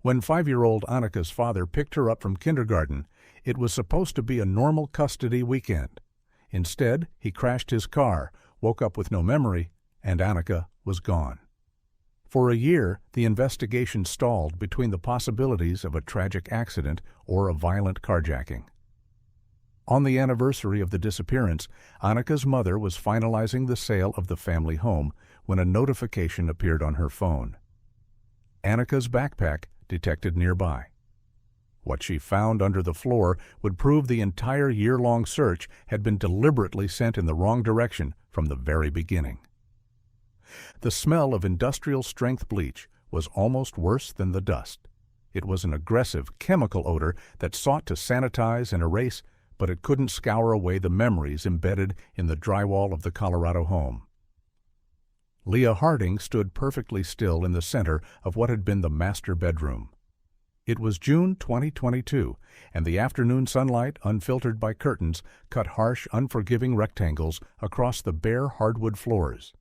When 5-year-old Annika's father picked her up from kindergarten, it was supposed to be a normal custody weekend. Instead, he crashed his car, woke up with no memory, and Annika was gone. For a year, the investigation stalled between the possibilities of a tragic accident or a violent carjacking. On the anniversary of the disappearance, Annika's mother was finalizing the sale of the family home when a notification appeared on her phone. Annika's backpack detected nearby. What she found under the floor would prove the entire year-long search had been deliberately sent in the wrong direction from the very beginning. The smell of industrial-strength bleach was almost worse than the dust. It was an aggressive, chemical odor that sought to sanitize and erase, but it couldn't scour away the memories embedded in the drywall of the Colorado home. Leah Harding stood perfectly still in the center of what had been the master bedroom. It was June 2022, and the afternoon sunlight, unfiltered by curtains, cut harsh, unforgiving rectangles across the bare hardwood floors.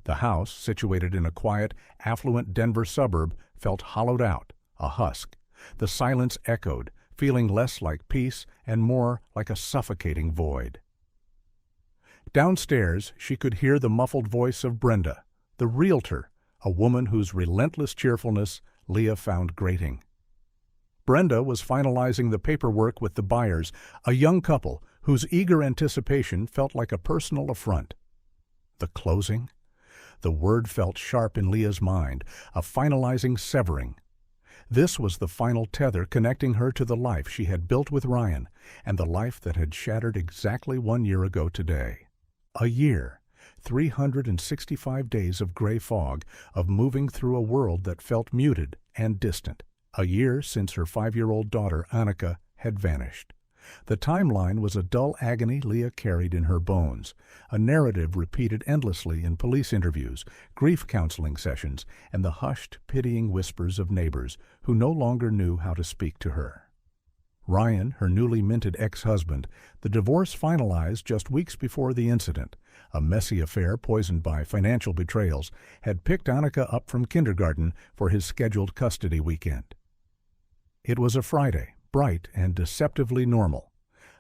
The house, situated in a quiet, affluent Denver suburb, felt hollowed out, a husk. The silence echoed, feeling less like peace and more like a suffocating void. Downstairs, she could hear the muffled voice of Brenda, the realtor, a woman whose relentless cheerfulness Leah found grating. Brenda was finalizing the paperwork with the buyers, a young couple whose eager anticipation felt like a personal affront. The closing? The word felt sharp in Leah's mind, a finalizing severing. This was the final tether connecting her to the life she had built with Ryan and the life that had shattered exactly 1 year ago today. A year, 365 days of gray fog, of moving through a world that felt muted and distant. A year since her 5-year-old daughter, Annika, had vanished. The timeline was a dull agony Leah carried in her bones, a narrative repeated endlessly in police interviews, grief counseling sessions, and the hushed, pitying whispers of neighbors who no longer knew how to speak to her. Ryan, her newly minted ex-husband, the divorce finalized just weeks before the incident, a messy affair poisoned by financial betrayals, had picked Annika up from kindergarten for his scheduled custody weekend. It was a Friday, bright and deceptively normal.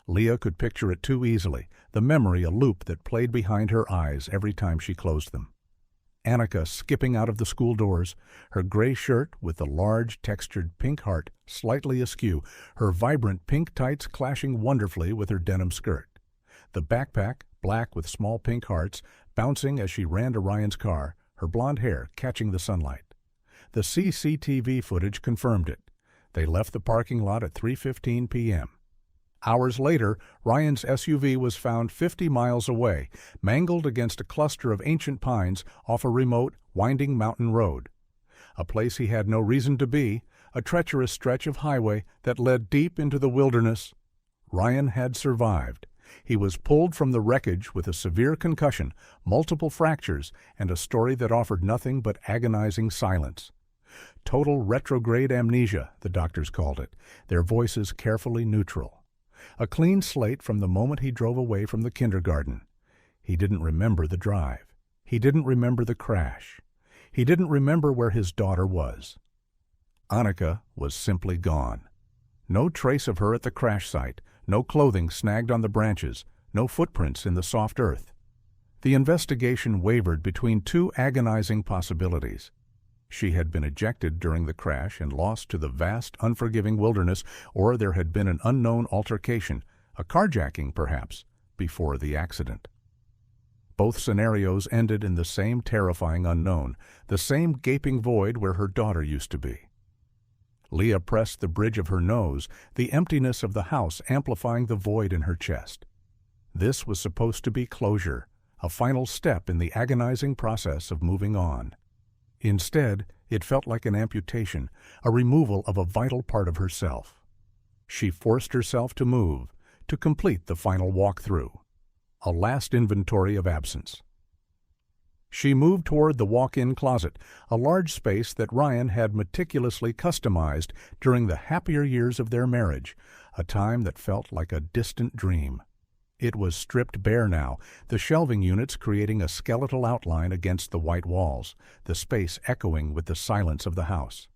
Leah could picture it too easily, the memory a loop that played behind her eyes every time she closed them. Annika skipping out of the school doors, her gray shirt with the large, textured pink heart slightly askew, her vibrant pink tights clashing wonderfully with her denim skirt. The backpack, black with small pink hearts, bouncing as she ran to Ryan's car, her blonde hair catching the sunlight. The CCTV footage confirmed it. They left the parking lot at 3:15 p.m. Hours later, Ryan's SUV was found 50 miles away, mangled against a cluster of ancient pines off a remote, winding mountain road. A place he had no reason to be, a treacherous stretch of highway that led deep into the wilderness. Ryan had survived. He was pulled from the wreckage with a severe concussion, multiple fractures, and a story that offered nothing but agonizing silence. Total retrograde amnesia, the doctors called it, their voices carefully neutral. A clean slate from the moment he drove away from the kindergarten. He didn't remember the drive. He didn't remember the crash. He didn't remember where his daughter was. Annika was simply gone. No trace of her at the crash site, no clothing snagged on the branches, no footprints in the soft earth. The investigation wavered between two agonizing possibilities. She had been ejected during the crash and lost to the vast, unforgiving wilderness, or there had been an unknown altercation, a carjacking perhaps, before the accident. Both scenarios ended in the same terrifying unknown, the same gaping void where her daughter used to be. Leah pressed the bridge of her nose, the emptiness of the house amplifying the void in her chest. This was supposed to be closure, a final step in the agonizing process of moving on. Instead, it felt like an amputation, a removal of a vital part of herself. She forced herself to move, to complete the final walk-through, a last inventory of absence. She moved toward the walk-in closet, a large space that Ryan had meticulously customized during the happier years of their marriage, a time that felt like a distant dream. It was stripped bare now, the shelving units creating a skeletal outline against the white walls, the space echoing with the silence of the house.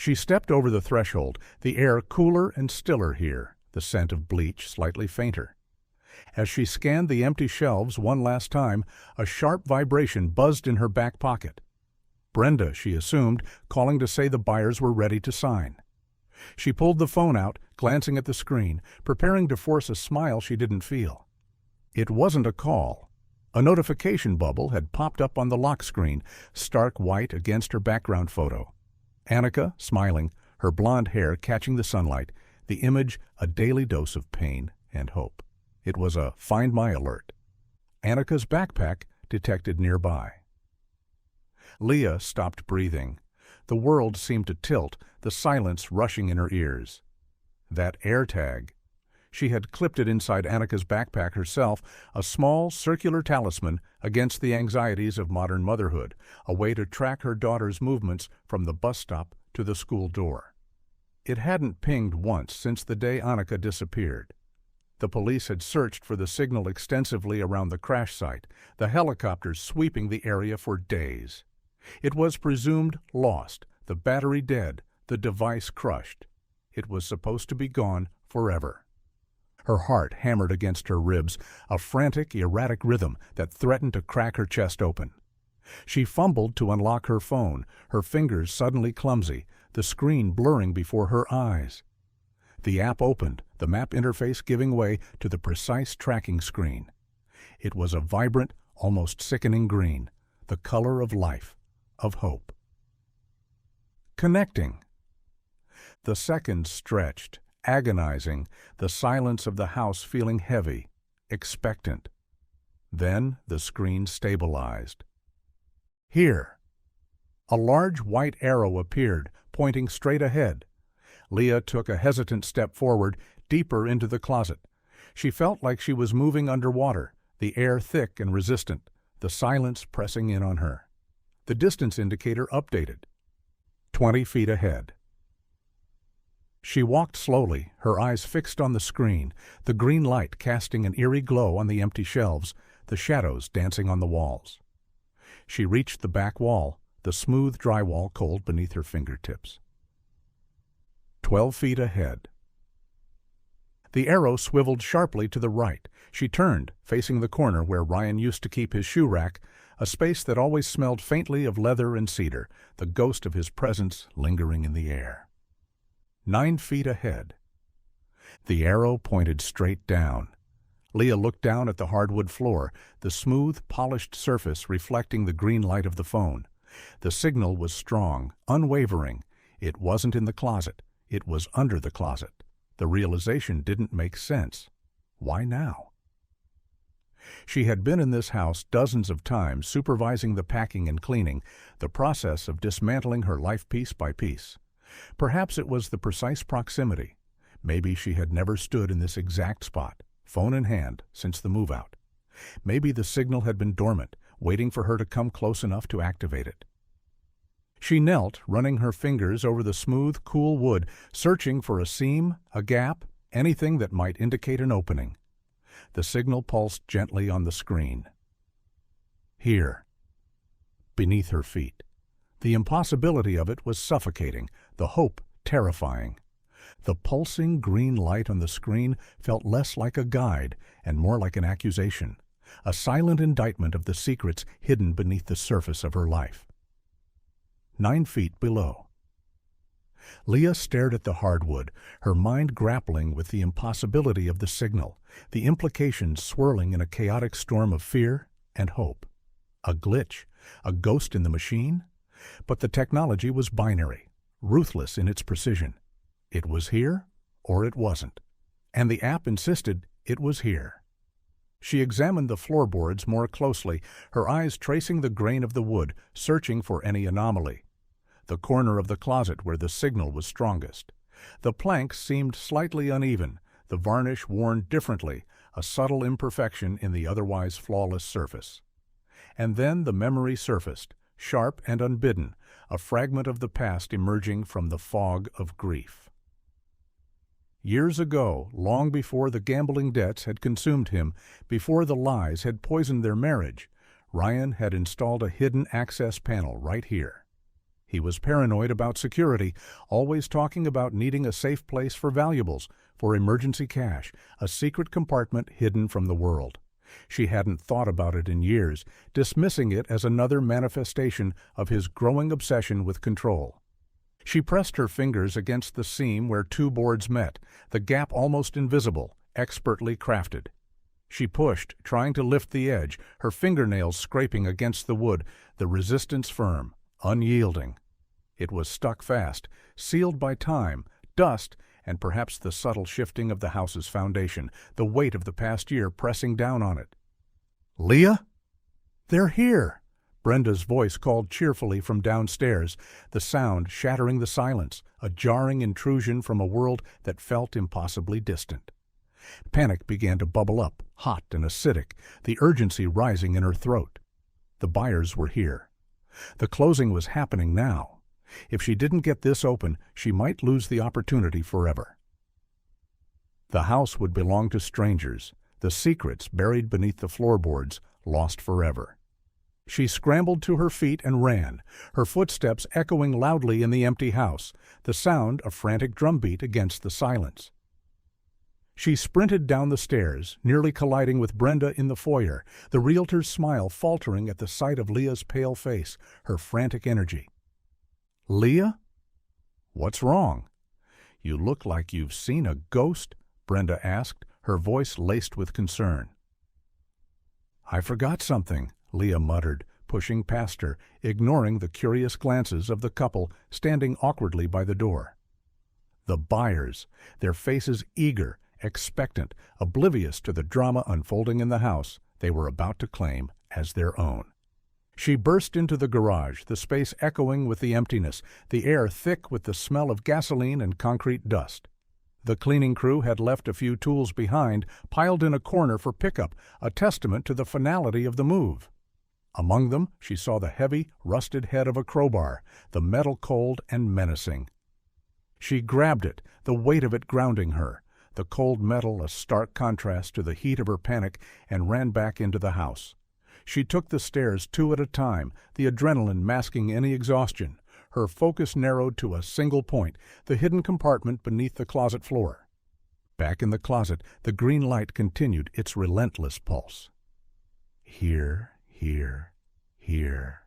She stepped over the threshold, the air cooler and stiller here, the scent of bleach slightly fainter. As she scanned the empty shelves one last time, a sharp vibration buzzed in her back pocket. Brenda, she assumed, calling to say the buyers were ready to sign. She pulled the phone out, glancing at the screen, preparing to force a smile she didn't feel. It wasn't a call. A notification bubble had popped up on the lock screen, stark white against her background photo. Annika, smiling, her blonde hair catching the sunlight, the image a daily dose of pain and hope. It was a Find My alert. Annika's backpack detected nearby. Leah stopped breathing. The world seemed to tilt, the silence rushing in her ears. That AirTag. She had clipped it inside Annika's backpack herself, a small, circular talisman against the anxieties of modern motherhood, a way to track her daughter's movements from the bus stop to the school door. It hadn't pinged once since the day Annika disappeared. The police had searched for the signal extensively around the crash site, the helicopters sweeping the area for days. It was presumed lost, the battery dead, the device crushed. It was supposed to be gone forever. Her heart hammered against her ribs, a frantic, erratic rhythm that threatened to crack her chest open. She fumbled to unlock her phone, her fingers suddenly clumsy, the screen blurring before her eyes. The app opened, the map interface giving way to the precise tracking screen. It was a vibrant, almost sickening green, the color of life, of hope. Connecting. The seconds stretched, agonizing, the silence of the house feeling heavy, expectant. Then the screen stabilized. Here. A large white arrow appeared, pointing straight ahead. Leah took a hesitant step forward, deeper into the closet. She felt like she was moving underwater, the air thick and resistant, the silence pressing in on her. The distance indicator updated. 20 feet ahead. She walked slowly, her eyes fixed on the screen, the green light casting an eerie glow on the empty shelves, the shadows dancing on the walls. She reached the back wall, the smooth drywall cold beneath her fingertips. 12 feet ahead. The arrow swiveled sharply to the right. She turned, facing the corner where Ryan used to keep his shoe rack, a space that always smelled faintly of leather and cedar, the ghost of his presence lingering in the air. 9 feet ahead. The arrow pointed straight down. Leah looked down at the hardwood floor, the smooth, polished surface reflecting the green light of the phone. The signal was strong, unwavering. It wasn't in the closet. It was under the closet. The realization didn't make sense. Why now? She had been in this house dozens of times, supervising the packing and cleaning, the process of dismantling her life piece by piece. Perhaps it was the precise proximity. Maybe she had never stood in this exact spot, phone in hand, since the move-out. Maybe the signal had been dormant, waiting for her to come close enough to activate it. She knelt, running her fingers over the smooth, cool wood, searching for a seam, a gap, anything that might indicate an opening. The signal pulsed gently on the screen. Here. Beneath her feet. The impossibility of it was suffocating, the hope terrifying. The pulsing green light on the screen felt less like a guide and more like an accusation, a silent indictment of the secrets hidden beneath the surface of her life. 9 feet below. Leah stared at the hardwood, her mind grappling with the impossibility of the signal, the implications swirling in a chaotic storm of fear and hope. A glitch, a ghost in the machine? But the technology was binary, ruthless in its precision. It was here, or it wasn't. And the app insisted it was here. She examined the floorboards more closely, her eyes tracing the grain of the wood, searching for any anomaly. The corner of the closet where the signal was strongest. The planks seemed slightly uneven, the varnish worn differently, a subtle imperfection in the otherwise flawless surface. And then the memory surfaced, sharp and unbidden, a fragment of the past emerging from the fog of grief. Years ago, long before the gambling debts had consumed him, before the lies had poisoned their marriage, Ryan had installed a hidden access panel right here. He was paranoid about security, always talking about needing a safe place for valuables, for emergency cash, a secret compartment hidden from the world. She hadn't thought about it in years, dismissing it as another manifestation of his growing obsession with control. She pressed her fingers against the seam where two boards met, the gap almost invisible, expertly crafted. She pushed, trying to lift the edge, her fingernails scraping against the wood, the resistance firm, unyielding. It was stuck fast, sealed by time, dust, and perhaps the subtle shifting of the house's foundation, the weight of the past year pressing down on it. "Leah?" "They're here!" Brenda's voice called cheerfully from downstairs, the sound shattering the silence, a jarring intrusion from a world that felt impossibly distant. Panic began to bubble up, hot and acidic, the urgency rising in her throat. The buyers were here. The closing was happening now. If she didn't get this open, she might lose the opportunity forever. The house would belong to strangers, the secrets buried beneath the floorboards, lost forever. She scrambled to her feet and ran, her footsteps echoing loudly in the empty house, the sound a frantic drumbeat against the silence. She sprinted down the stairs, nearly colliding with Brenda in the foyer, the realtor's smile faltering at the sight of Leah's pale face, her frantic energy. "Leah? What's wrong? You look like you've seen a ghost," Brenda asked, her voice laced with concern. "I forgot something," Leah muttered, pushing past her, ignoring the curious glances of the couple standing awkwardly by the door. The buyers, their faces eager, expectant, oblivious to the drama unfolding in the house they were about to claim as their own. She burst into the garage, the space echoing with the emptiness, the air thick with the smell of gasoline and concrete dust. The cleaning crew had left a few tools behind, piled in a corner for pickup, a testament to the finality of the move. Among them, she saw the heavy, rusted head of a crowbar, the metal cold and menacing. She grabbed it, the weight of it grounding her, the cold metal a stark contrast to the heat of her panic, and ran back into the house. She took the stairs two at a time, the adrenaline masking any exhaustion. Her focus narrowed to a single point, the hidden compartment beneath the closet floor. Back in the closet, the green light continued its relentless pulse. Here, here, here.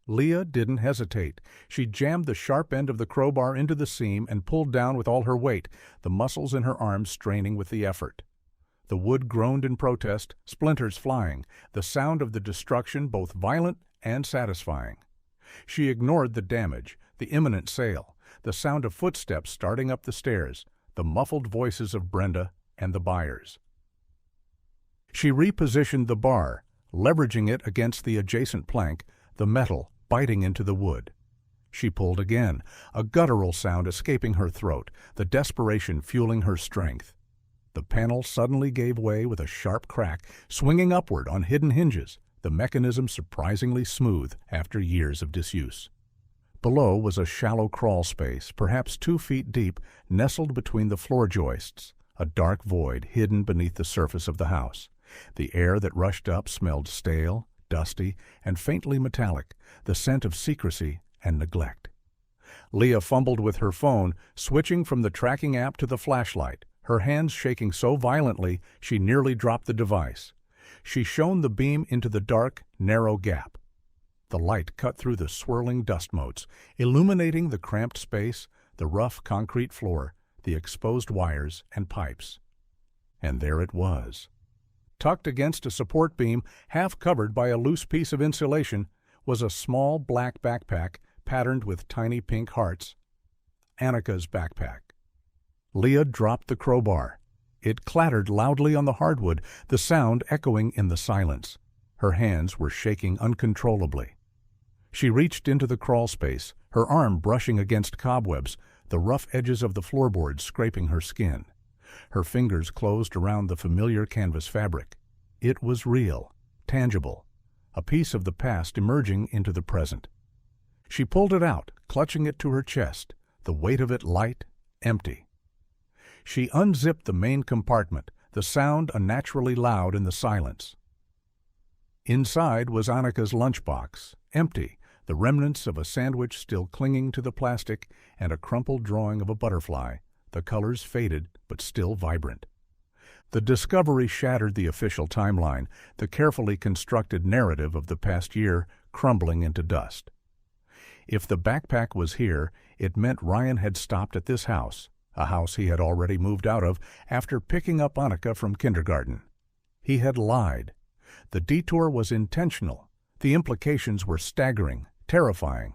Leah didn't hesitate. She jammed the sharp end of the crowbar into the seam and pulled down with all her weight, the muscles in her arms straining with the effort. The wood groaned in protest, splinters flying, the sound of the destruction both violent and satisfying. She ignored the damage, the imminent sale, the sound of footsteps starting up the stairs, the muffled voices of Brenda and the buyers. She repositioned the bar, leveraging it against the adjacent plank, the metal biting into the wood. She pulled again, a guttural sound escaping her throat, the desperation fueling her strength. The panel suddenly gave way with a sharp crack, swinging upward on hidden hinges, the mechanism surprisingly smooth after years of disuse. Below was a shallow crawl space, perhaps 2 feet deep, nestled between the floor joists, a dark void hidden beneath the surface of the house. The air that rushed up smelled stale, dusty, and faintly metallic, the scent of secrecy and neglect. Leah fumbled with her phone, switching from the tracking app to the flashlight, her hands shaking so violently she nearly dropped the device. She shone the beam into the dark, narrow gap. The light cut through the swirling dust motes, illuminating the cramped space, the rough concrete floor, the exposed wires and pipes. And there it was. Tucked against a support beam, half covered by a loose piece of insulation, was a small black backpack patterned with tiny pink hearts. Annika's backpack. Leah dropped the crowbar. It clattered loudly on the hardwood, the sound echoing in the silence. Her hands were shaking uncontrollably. She reached into the crawl space, her arm brushing against cobwebs, the rough edges of the floorboards scraping her skin. Her fingers closed around the familiar canvas fabric. It was real, tangible, a piece of the past emerging into the present. She pulled it out, clutching it to her chest, the weight of it light, empty. She unzipped the main compartment, the sound unnaturally loud in the silence. Inside was Annika's lunchbox, empty, the remnants of a sandwich still clinging to the plastic, and a crumpled drawing of a butterfly, the colors faded but still vibrant. The discovery shattered the official timeline, the carefully constructed narrative of the past year crumbling into dust. If the backpack was here, it meant Ryan had stopped at this house, a house he had already moved out of after picking up Annika from kindergarten. He had lied. The detour was intentional. The implications were staggering, terrifying.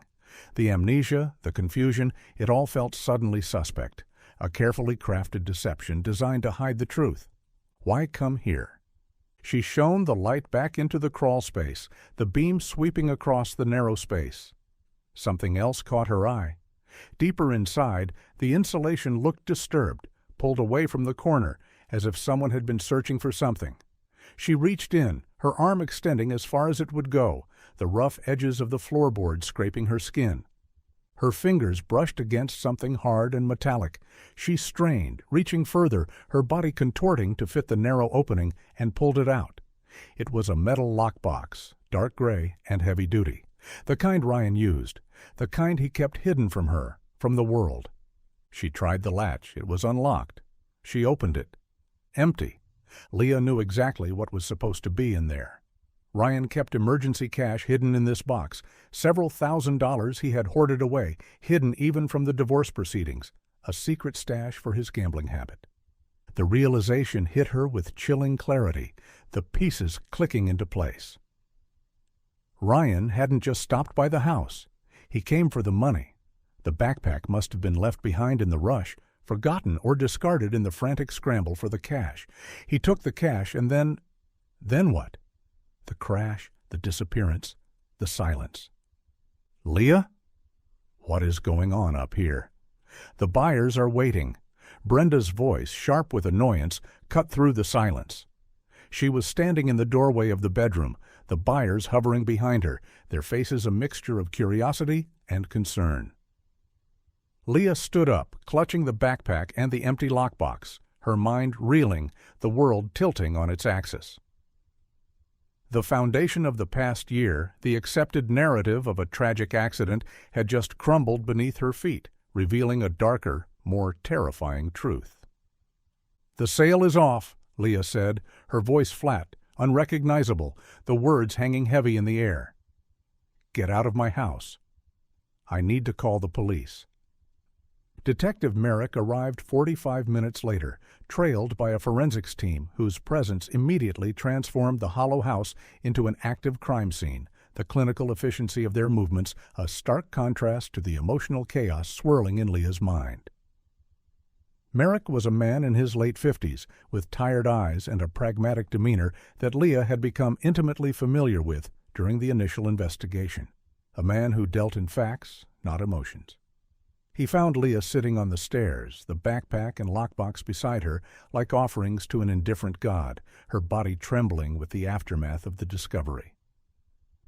The amnesia, the confusion, it all felt suddenly suspect, a carefully crafted deception designed to hide the truth. Why come here? She shone the light back into the crawl space, the beam sweeping across the narrow space. Something else caught her eye. Deeper inside, the insulation looked disturbed, pulled away from the corner, as if someone had been searching for something. She reached in, her arm extending as far as it would go, the rough edges of the floorboard scraping her skin. Her fingers brushed against something hard and metallic. She strained, reaching further, her body contorting to fit the narrow opening, and pulled it out. It was a metal lockbox, dark gray and heavy-duty. The kind Ryan used, the kind he kept hidden from her, from the world. She tried the latch. It was unlocked. She opened it. Empty. Leah knew exactly what was supposed to be in there. Ryan kept emergency cash hidden in this box, several $1,000s he had hoarded away, hidden even from the divorce proceedings, a secret stash for his gambling habit. The realization hit her with chilling clarity, the pieces clicking into place. Ryan hadn't just stopped by the house. He came for the money. The backpack must have been left behind in the rush, forgotten or discarded in the frantic scramble for the cash. He took the cash and then what? The crash, the disappearance, the silence. Leah? What is going on up here? The buyers are waiting. Brenda's voice, sharp with annoyance, cut through the silence. She was standing in the doorway of the bedroom, the buyers hovering behind her, their faces a mixture of curiosity and concern. Leah stood up, clutching the backpack and the empty lockbox, her mind reeling, the world tilting on its axis. The foundation of the past year, the accepted narrative of a tragic accident, had just crumbled beneath her feet, revealing a darker, more terrifying truth. "The sale is off," Leah said, her voice flat, unrecognizable, the words hanging heavy in the air. "Get out of my house. I need to call the police." Detective Merrick arrived 45 minutes later, trailed by a forensics team whose presence immediately transformed the hollow house into an active crime scene, the clinical efficiency of their movements a stark contrast to the emotional chaos swirling in Leah's mind. Merrick was a man in his late 50s, with tired eyes and a pragmatic demeanor that Leah had become intimately familiar with during the initial investigation. A man who dealt in facts, not emotions. He found Leah sitting on the stairs, the backpack and lockbox beside her, like offerings to an indifferent god, her body trembling with the aftermath of the discovery.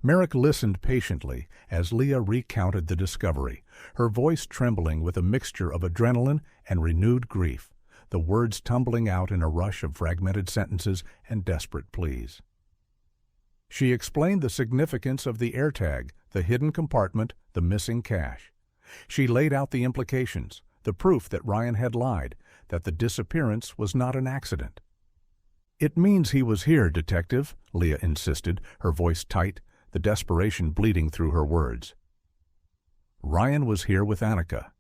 Merrick listened patiently as Leah recounted the discovery, her voice trembling with a mixture of adrenaline and renewed grief, the words tumbling out in a rush of fragmented sentences and desperate pleas. She explained the significance of the AirTag, the hidden compartment, the missing cash. She laid out the implications, the proof that Ryan had lied, that the disappearance was not an accident. "It means he was here, Detective," Leah insisted, her voice tight, the desperation bleeding through her words. "Ryan was here with Annika.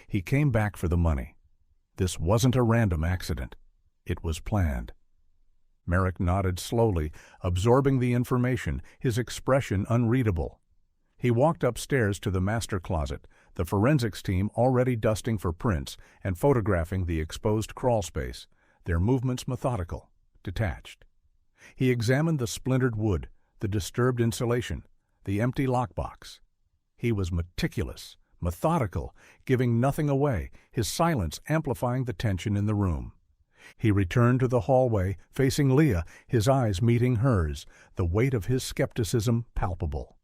He came back for the money. This wasn't a random accident. It was planned." Merrick nodded slowly, absorbing the information, his expression unreadable. He walked upstairs to the master closet, the forensics team already dusting for prints and photographing the exposed crawl space, their movements methodical, detached. He examined the splintered wood, the disturbed insulation, the empty lockbox. He was meticulous, methodical, giving nothing away, his silence amplifying the tension in the room. He returned to the hallway, facing Leah, his eyes meeting hers, the weight of his skepticism palpable.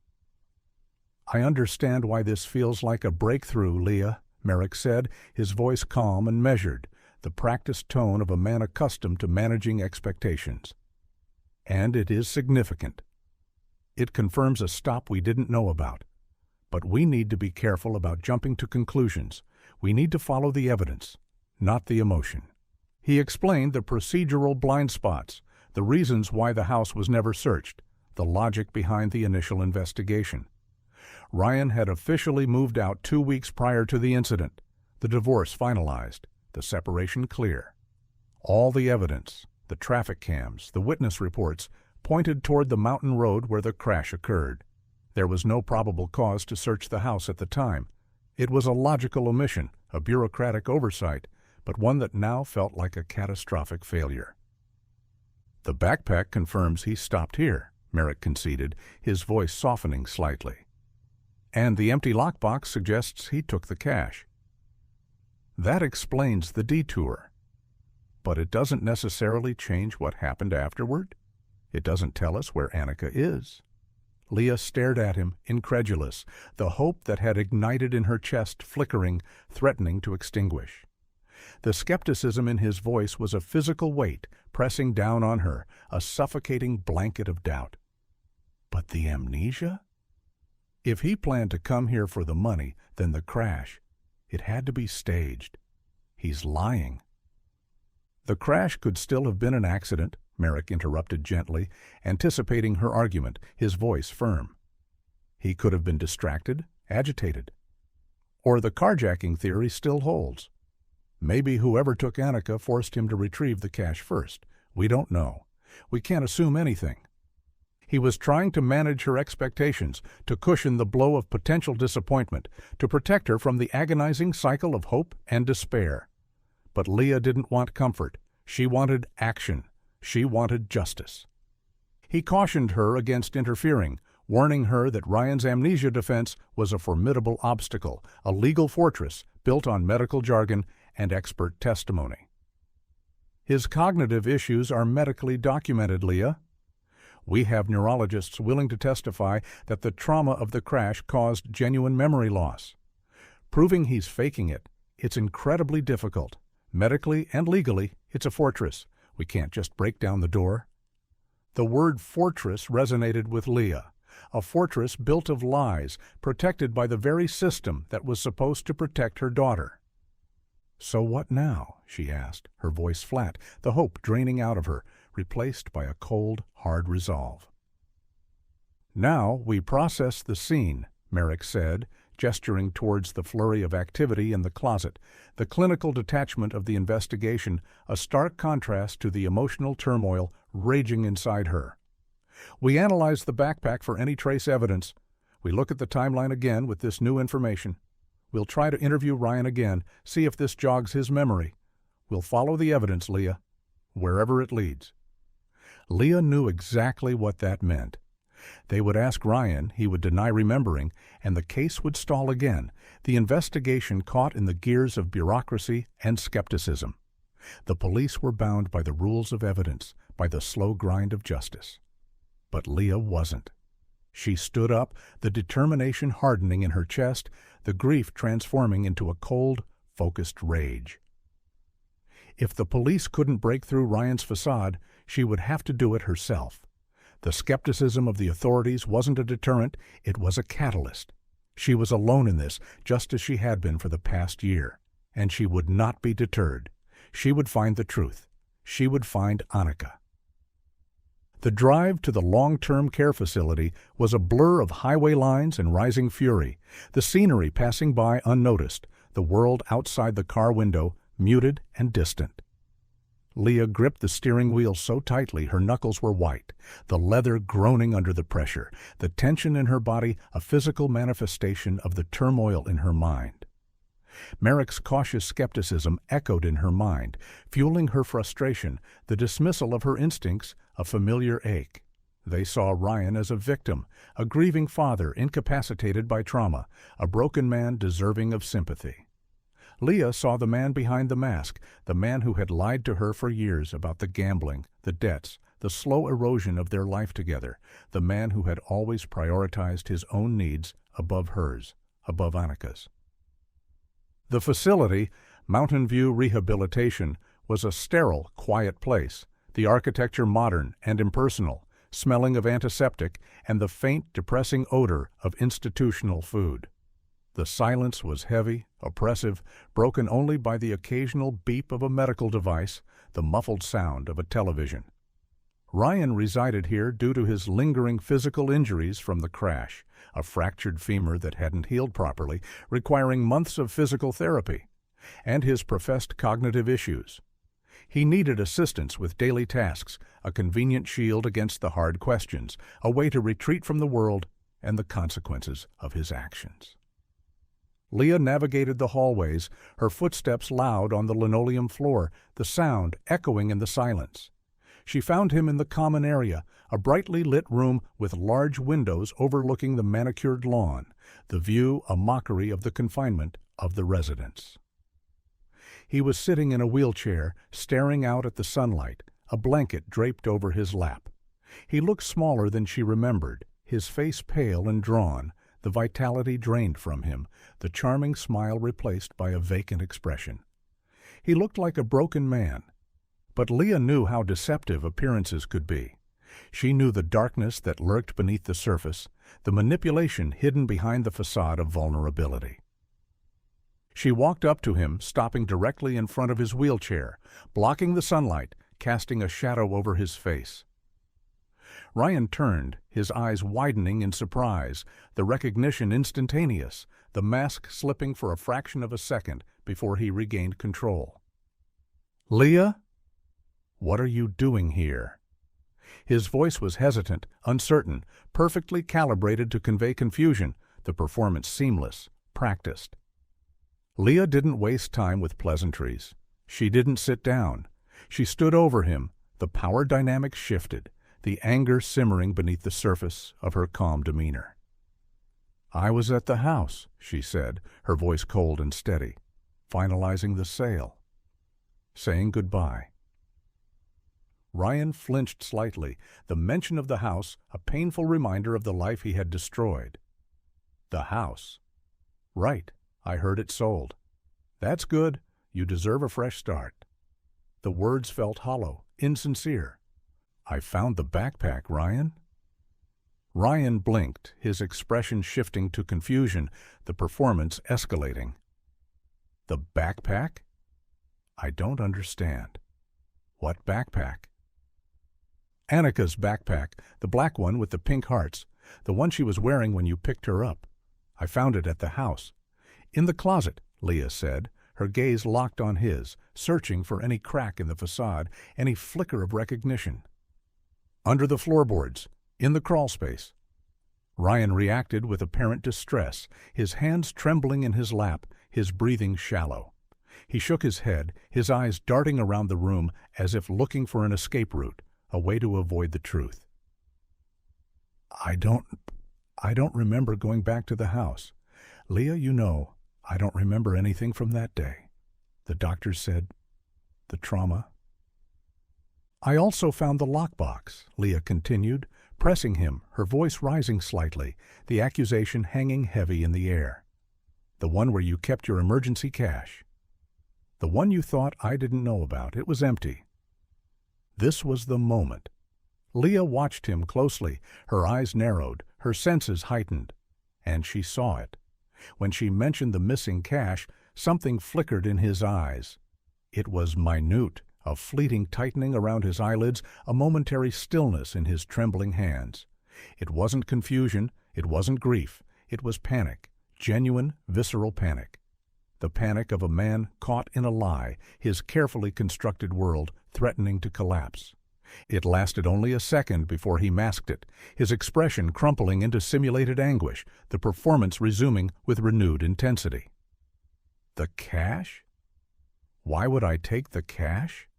"I understand why this feels like a breakthrough, Leah," Merrick said, his voice calm and measured, the practiced tone of a man accustomed to managing expectations. "And it is significant. It confirms a stop we didn't know about, But we need to be careful about jumping to conclusions. We need to follow the evidence, not the emotion. He explained the procedural blind spots, the reasons why the house was never searched, the logic behind the initial investigation. Ryan had officially moved out 2 weeks prior to the incident, the divorce finalized, the separation clear. All the evidence, the traffic cams, the witness reports, pointed toward the mountain road where the crash occurred. There was no probable cause to search the house at the time. It was a logical omission, a bureaucratic oversight, but one that now felt like a catastrophic failure. The backpack confirms he stopped here, Merrick conceded, his voice softening slightly. And the empty lockbox suggests he took the cash. That explains the detour. But it doesn't necessarily change what happened afterward. It doesn't tell us where Annika is. Leah stared at him, incredulous, the hope that had ignited in her chest flickering, threatening to extinguish. The skepticism in his voice was a physical weight pressing down on her, a suffocating blanket of doubt. But the amnesia? If he planned to come here for the money, then the crash. It had to be staged. He's lying. The crash could still have been an accident, Merrick interrupted gently, anticipating her argument, his voice firm. He could have been distracted, agitated. Or the carjacking theory still holds. Maybe whoever took Annika forced him to retrieve the cash first. We don't know. We can't assume anything. He was trying to manage her expectations, to cushion the blow of potential disappointment, to protect her from the agonizing cycle of hope and despair. But Leah didn't want comfort. She wanted action. She wanted justice. He cautioned her against interfering, warning her that Ryan's amnesia defense was a formidable obstacle, a legal fortress built on medical jargon and expert testimony. His cognitive issues are medically documented, Leah. We have neurologists willing to testify that the trauma of the crash caused genuine memory loss. Proving he's faking it, it's incredibly difficult. Medically and legally, it's a fortress. We can't just break down the door. The word fortress resonated with Leah, a fortress built of lies, protected by the very system that was supposed to protect her daughter. So what now? She asked, her voice flat, the hope draining out of her, replaced by a cold, hard resolve. Now we process the scene, Merrick said, gesturing towards the flurry of activity in the closet, the clinical detachment of the investigation, a stark contrast to the emotional turmoil raging inside her. We analyze the backpack for any trace evidence. We look at the timeline again with this new information. We'll try to interview Ryan again, see if this jogs his memory. We'll follow the evidence, Leah, wherever it leads. Leah knew exactly what that meant. They would ask Ryan, he would deny remembering, and the case would stall again, the investigation caught in the gears of bureaucracy and skepticism. The police were bound by the rules of evidence, by the slow grind of justice. But Leah wasn't. She stood up, the determination hardening in her chest, the grief transforming into a cold, focused rage. If the police couldn't break through Ryan's facade, she would have to do it herself. The skepticism of the authorities wasn't a deterrent, it was a catalyst. She was alone in this, just as she had been for the past year. And she would not be deterred. She would find the truth. She would find Annika. The drive to the long-term care facility was a blur of highway lines and rising fury, the scenery passing by unnoticed, the world outside the car window muted and distant. Leah gripped the steering wheel so tightly her knuckles were white, the leather groaning under the pressure, the tension in her body a physical manifestation of the turmoil in her mind. Merrick's cautious skepticism echoed in her mind, fueling her frustration, the dismissal of her instincts, a familiar ache. They saw Ryan as a victim, a grieving father incapacitated by trauma, a broken man deserving of sympathy. Leah saw the man behind the mask, the man who had lied to her for years about the gambling, the debts, the slow erosion of their life together, the man who had always prioritized his own needs above hers, above Annika's. The facility, Mountain View Rehabilitation, was a sterile, quiet place, the architecture modern and impersonal, smelling of antiseptic and the faint, depressing odor of institutional food. The silence was heavy, oppressive, broken only by the occasional beep of a medical device, the muffled sound of a television. Ryan resided here due to his lingering physical injuries from the crash, a fractured femur that hadn't healed properly, requiring months of physical therapy, and his professed cognitive issues. He needed assistance with daily tasks, a convenient shield against the hard questions, a way to retreat from the world and the consequences of his actions. Leah navigated the hallways, her footsteps loud on the linoleum floor, the sound echoing in the silence. She found him in the common area, a brightly lit room with large windows overlooking the manicured lawn, the view a mockery of the confinement of the residents. He was sitting in a wheelchair, staring out at the sunlight, a blanket draped over his lap. He looked smaller than she remembered, his face pale and drawn, the vitality drained from him, the charming smile replaced by a vacant expression. He looked like a broken man. But Leah knew how deceptive appearances could be. She knew the darkness that lurked beneath the surface, the manipulation hidden behind the facade of vulnerability. She walked up to him, stopping directly in front of his wheelchair, blocking the sunlight, casting a shadow over his face. Ryan turned, his eyes widening in surprise, the recognition instantaneous, the mask slipping for a fraction of a second before he regained control. "Leah? What are you doing here?" His voice was hesitant, uncertain, perfectly calibrated to convey confusion, the performance seamless, practiced. Leah didn't waste time with pleasantries. She didn't sit down. She stood over him, the power dynamic shifted, the anger simmering beneath the surface of her calm demeanor. "I was at the house," she said, her voice cold and steady, "finalizing the sale. Saying goodbye." Ryan flinched slightly, the mention of the house a painful reminder of the life he had destroyed. The house. Right, I heard it sold. That's good, you deserve a fresh start. The words felt hollow, insincere. I found the backpack, Ryan. Ryan blinked, his expression shifting to confusion, the performance escalating. The backpack? I don't understand. What backpack? Annika's backpack, the black one with the pink hearts, the one she was wearing when you picked her up. I found it at the house. In the closet, Leah said, her gaze locked on his, searching for any crack in the facade, any flicker of recognition. Under the floorboards, in the crawlspace. Ryan reacted with apparent distress, his hands trembling in his lap, his breathing shallow. He shook his head, his eyes darting around the room as if looking for an escape route, a way to avoid the truth. I don't remember going back to the house. Leah, you know, I don't remember anything from that day. The doctor said, the trauma. I also found the lockbox, Leah continued, pressing him, her voice rising slightly, the accusation hanging heavy in the air. The one where you kept your emergency cash. The one you thought I didn't know about. It was empty. This was the moment. Leah watched him closely, her eyes narrowed, her senses heightened. And she saw it. When she mentioned the missing cash, something flickered in his eyes. It was minute, a fleeting tightening around his eyelids, a momentary stillness in his trembling hands. It wasn't confusion, it wasn't grief, it was panic, genuine, visceral panic. The panic of a man caught in a lie, his carefully constructed world threatening to collapse. It lasted only a second before he masked it, his expression crumpling into simulated anguish, the performance resuming with renewed intensity. The cash? Why would I take the cash?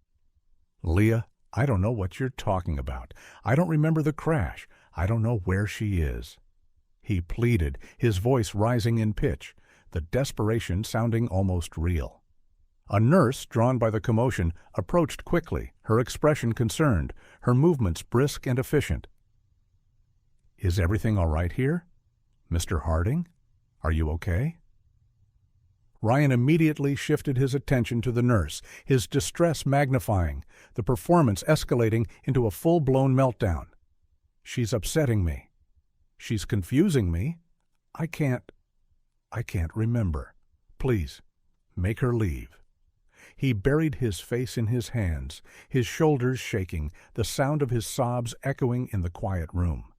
Leah, I don't know what you're talking about. I don't remember the crash. I don't know where she is. He pleaded, his voice rising in pitch, the desperation sounding almost real. A nurse, drawn by the commotion, approached quickly, her expression concerned, her movements brisk and efficient. Is everything all right here? Mr. Harding? Are you okay? Ryan immediately shifted his attention to the nurse, his distress magnifying, the performance escalating into a full-blown meltdown. She's upsetting me. She's confusing me. I can't remember. Please, make her leave." He buried his face in his hands, his shoulders shaking, the sound of his sobs echoing in the quiet room.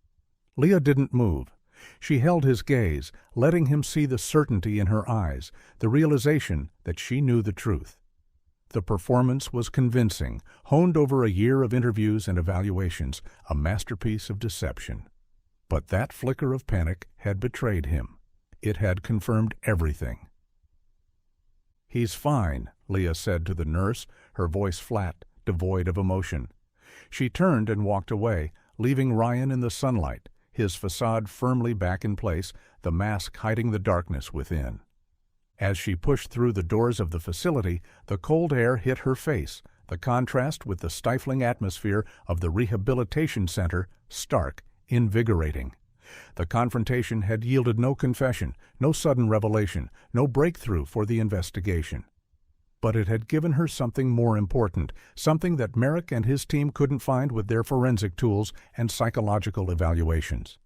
Leah didn't move. She held his gaze, letting him see the certainty in her eyes, the realization that she knew the truth. The performance was convincing, honed over a year of interviews and evaluations, a masterpiece of deception. But that flicker of panic had betrayed him. It had confirmed everything. "He's fine," Leah said to the nurse, her voice flat, devoid of emotion. She turned and walked away, leaving Ryan in the sunlight, his facade firmly back in place, the mask hiding the darkness within. As she pushed through the doors of the facility, the cold air hit her face, the contrast with the stifling atmosphere of the rehabilitation center stark, invigorating. The confrontation had yielded no confession, no sudden revelation, no breakthrough for the investigation. But it had given her something more important, something that Merrick and his team couldn't find with their forensic tools and psychological evaluations.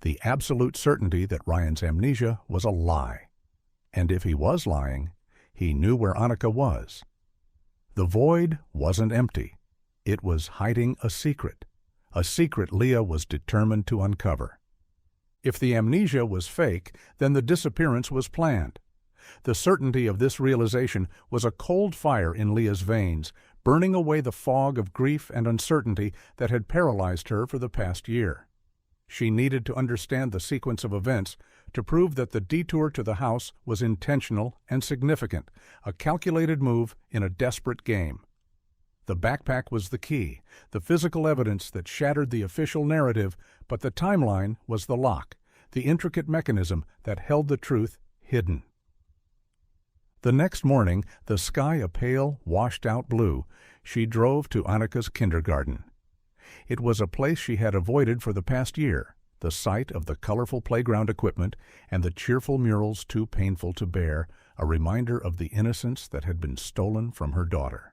The absolute certainty that Ryan's amnesia was a lie. And if he was lying, he knew where Annika was. The void wasn't empty. It was hiding a secret Leah was determined to uncover. If the amnesia was fake, then the disappearance was planned. The certainty of this realization was a cold fire in Leah's veins, burning away the fog of grief and uncertainty that had paralyzed her for the past year. She needed to understand the sequence of events to prove that the detour to the house was intentional and significant, a calculated move in a desperate game. The backpack was the key, the physical evidence that shattered the official narrative, but the timeline was the lock, the intricate mechanism that held the truth hidden. The next morning, the sky a pale, washed-out blue, she drove to Annika's kindergarten. It was a place she had avoided for the past year, the sight of the colorful playground equipment and the cheerful murals too painful to bear, a reminder of the innocence that had been stolen from her daughter.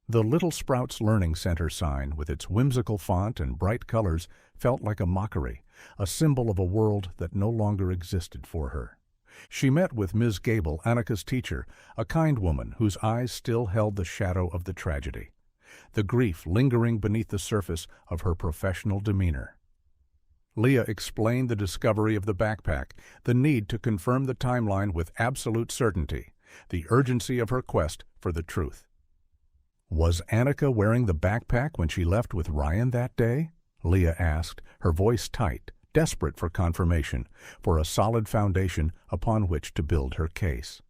The Little Sprouts Learning Center sign, with its whimsical font and bright colors, felt like a mockery, a symbol of a world that no longer existed for her. She met with Ms. Gable, Annika's teacher, a kind woman whose eyes still held the shadow of the tragedy, the grief lingering beneath the surface of her professional demeanor. Leah explained the discovery of the backpack, the need to confirm the timeline with absolute certainty, the urgency of her quest for the truth. "Was Annika wearing the backpack when she left with Ryan that day?" Leah asked, her voice tight, desperate for confirmation, for a solid foundation upon which to build her case.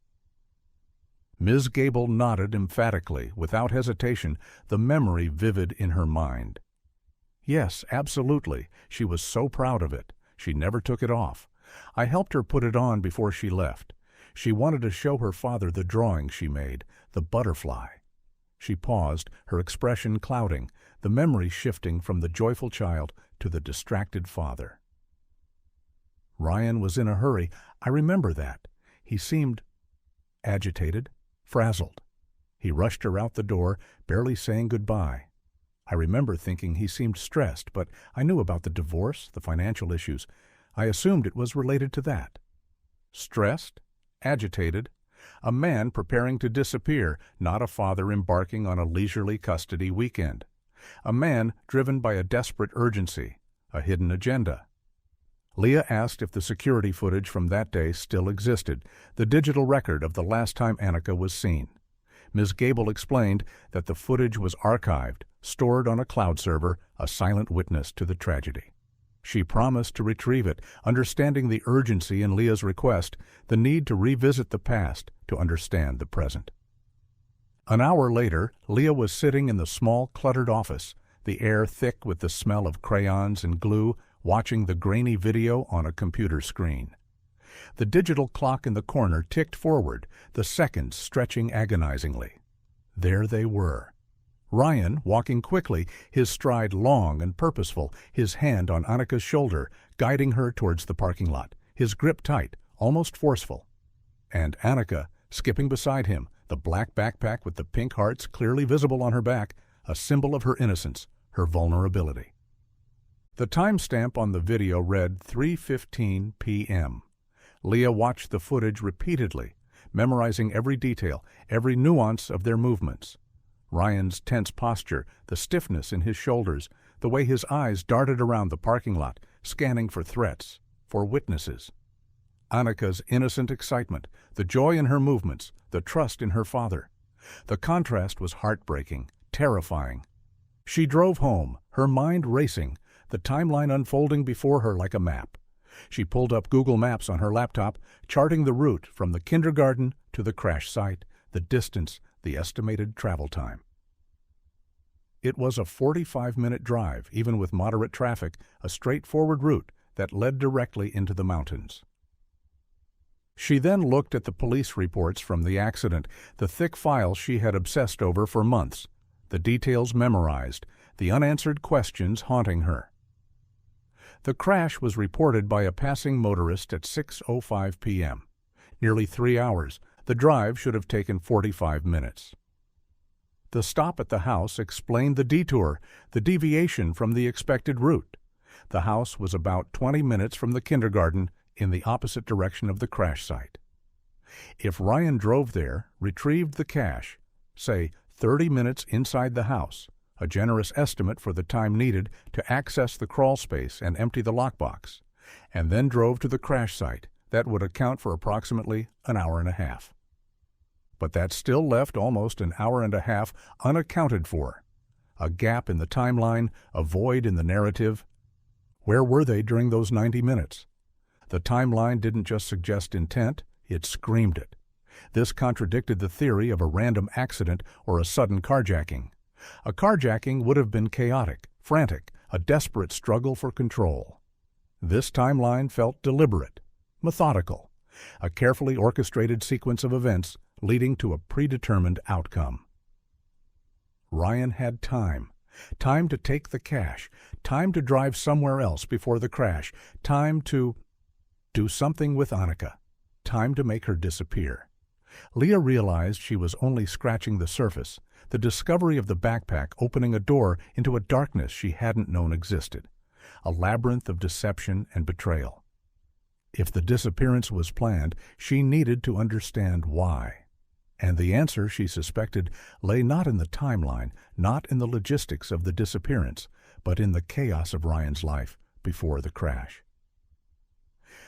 Ms. Gable nodded emphatically, without hesitation, the memory vivid in her mind. "Yes, absolutely. She was so proud of it. She never took it off. I helped her put it on before she left. She wanted to show her father the drawing she made, the butterfly." She paused, her expression clouding, the memory shifting from the joyful child to the distracted father. "Ryan was in a hurry. I remember that. He seemed agitated, frazzled. He rushed her out the door, barely saying goodbye. I remember thinking he seemed stressed, but I knew about the divorce, the financial issues. I assumed it was related to that." Stressed? Agitated? A man preparing to disappear, not a father embarking on a leisurely custody weekend. A man driven by a desperate urgency, a hidden agenda. Leah asked if the security footage from that day still existed, the digital record of the last time Annika was seen. Ms. Gable explained that the footage was archived, stored on a cloud server, a silent witness to the tragedy. She promised to retrieve it, understanding the urgency in Leah's request, the need to revisit the past to understand the present. An hour later, Leah was sitting in the small, cluttered office, the air thick with the smell of crayons and glue, watching the grainy video on a computer screen. The digital clock in the corner ticked forward, the seconds stretching agonizingly. There they were. Ryan, walking quickly, his stride long and purposeful, his hand on Annika's shoulder, guiding her towards the parking lot, his grip tight, almost forceful. And Annika, skipping beside him, the black backpack with the pink hearts clearly visible on her back, a symbol of her innocence, her vulnerability. The timestamp on the video read 3:15 p.m. Leah watched the footage repeatedly, memorizing every detail, every nuance of their movements. Ryan's tense posture, the stiffness in his shoulders, the way his eyes darted around the parking lot, scanning for threats, for witnesses. Annika's innocent excitement, the joy in her movements, the trust in her father. The contrast was heartbreaking, terrifying. She drove home, her mind racing, the timeline unfolding before her like a map. She pulled up Google Maps on her laptop, charting the route from the kindergarten to the crash site, the distance, the estimated travel time. It was a 45-minute drive, even with moderate traffic, a straightforward route that led directly into the mountains. She then looked at the police reports from the accident, the thick files she had obsessed over for months, the details memorized, the unanswered questions haunting her. The crash was reported by a passing motorist at 6:05 p.m. Nearly 3 hours. The drive should have taken 45 minutes. The stop at the house explained the detour, the deviation from the expected route. The house was about 20 minutes from the kindergarten in the opposite direction of the crash site. If Ryan drove there, retrieved the cash, say 30 minutes inside the house, a generous estimate for the time needed to access the crawl space and empty the lockbox, and then drove to the crash site, that would account for approximately an hour and a half. But that still left almost an hour and a half unaccounted for. A gap in the timeline, a void in the narrative. Where were they during those 90 minutes? The timeline didn't just suggest intent, it screamed it. This contradicted the theory of a random accident or a sudden carjacking. A carjacking would have been chaotic, frantic, a desperate struggle for control. This timeline felt deliberate, methodical, a carefully orchestrated sequence of events leading to a predetermined outcome. Ryan had time to take the cash, time to drive somewhere else before the crash, time to do something with Annika, time to make her disappear. Leah realized she was only scratching the surface, the discovery of the backpack opening a door into a darkness she hadn't known existed, a labyrinth of deception and betrayal. If the disappearance was planned, she needed to understand why. And the answer, she suspected, lay not in the timeline, not in the logistics of the disappearance, but in the chaos of Ryan's life before the crash.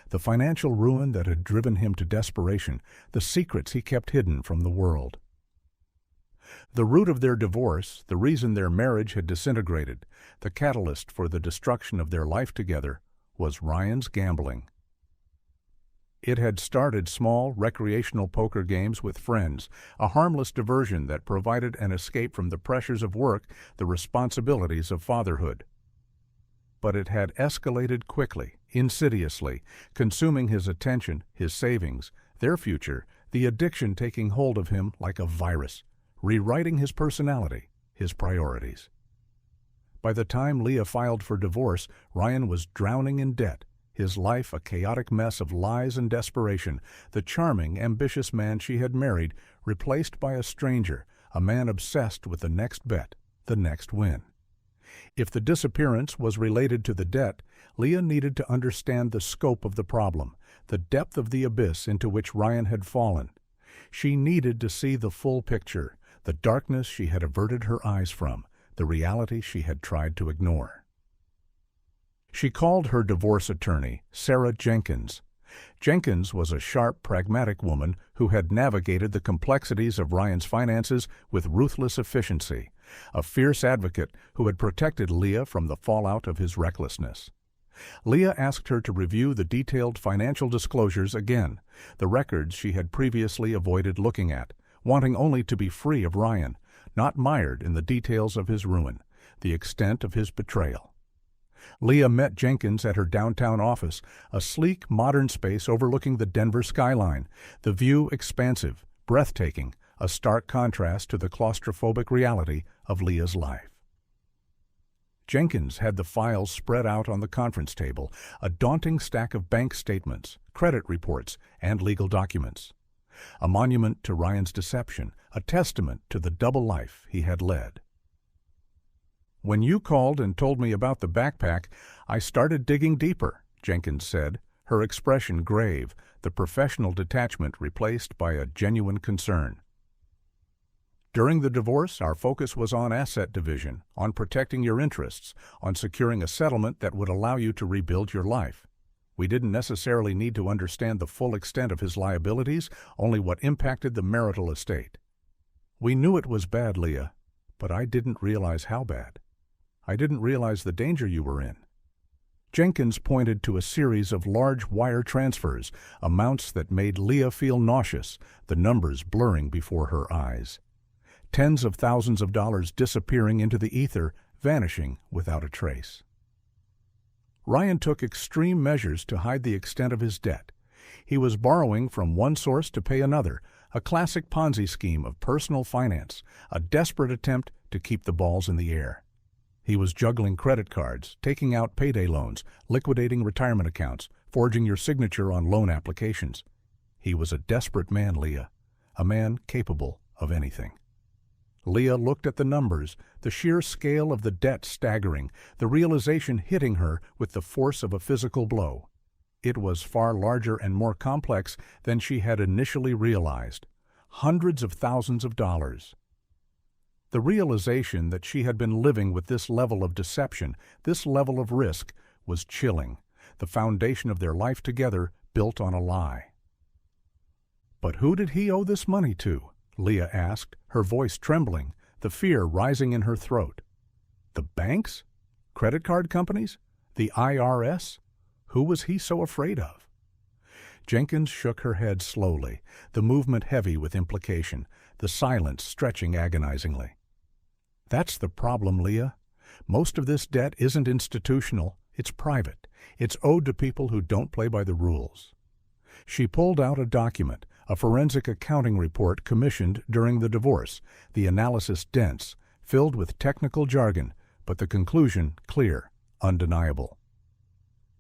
The financial ruin that had driven him to desperation, the secrets he kept hidden from the world. The root of their divorce, the reason their marriage had disintegrated, the catalyst for the destruction of their life together, was Ryan's gambling. It had started small, recreational poker games with friends, a harmless diversion that provided an escape from the pressures of work, the responsibilities of fatherhood. But it had escalated quickly, insidiously, consuming his attention, his savings, their future, the addiction taking hold of him like a virus, rewriting his personality, his priorities. By the time Leah filed for divorce, Ryan was drowning in debt, his life a chaotic mess of lies and desperation, the charming, ambitious man she had married replaced by a stranger, a man obsessed with the next bet, the next win. If the disappearance was related to the debt, Leah needed to understand the scope of the problem, the depth of the abyss into which Ryan had fallen. She needed to see the full picture, the darkness she had averted her eyes from, the reality she had tried to ignore. She called her divorce attorney, Sarah Jenkins. Jenkins was a sharp, pragmatic woman who had navigated the complexities of Ryan's finances with ruthless efficiency, a fierce advocate who had protected Leah from the fallout of his recklessness. Leah asked her to review the detailed financial disclosures again, the records she had previously avoided looking at, wanting only to be free of Ryan, not mired in the details of his ruin, the extent of his betrayal. Leah met Jenkins at her downtown office, a sleek, modern space overlooking the Denver skyline, the view expansive, breathtaking, a stark contrast to the claustrophobic reality of Leah's life. Jenkins had the files spread out on the conference table, a daunting stack of bank statements, credit reports, and legal documents. A monument to Ryan's deception, a testament to the double life he had led. "When you called and told me about the backpack, I started digging deeper," Jenkins said, her expression grave, the professional detachment replaced by a genuine concern. "During the divorce, our focus was on asset division, on protecting your interests, on securing a settlement that would allow you to rebuild your life. We didn't necessarily need to understand the full extent of his liabilities, only what impacted the marital estate. We knew it was bad, Leah, but I didn't realize how bad. I didn't realize the danger you were in." Jenkins pointed to a series of large wire transfers, amounts that made Leah feel nauseous, the numbers blurring before her eyes. Tens of thousands of dollars disappearing into the ether, vanishing without a trace. Ryan took extreme measures to hide the extent of his debt. He was borrowing from one source to pay another, a classic Ponzi scheme of personal finance, a desperate attempt to keep the balls in the air. He was juggling credit cards, taking out payday loans, liquidating retirement accounts, forging your signature on loan applications. He was a desperate man, Leah, a man capable of anything. Leah looked at the numbers, the sheer scale of the debt staggering, the realization hitting her with the force of a physical blow. It was far larger and more complex than she had initially realized. Hundreds of thousands of dollars. The realization that she had been living with this level of deception, this level of risk, was chilling, the foundation of their life together built on a lie. "But who did he owe this money to?" Leah asked, her voice trembling, the fear rising in her throat. "The banks? Credit card companies? The IRS? Who was he so afraid of?" Jenkins shook her head slowly, the movement heavy with implication, the silence stretching agonizingly. "That's the problem, Leah. Most of this debt isn't institutional, it's private. It's owed to people who don't play by the rules." She pulled out a document, a forensic accounting report commissioned during the divorce, the analysis dense, filled with technical jargon, but the conclusion clear, undeniable.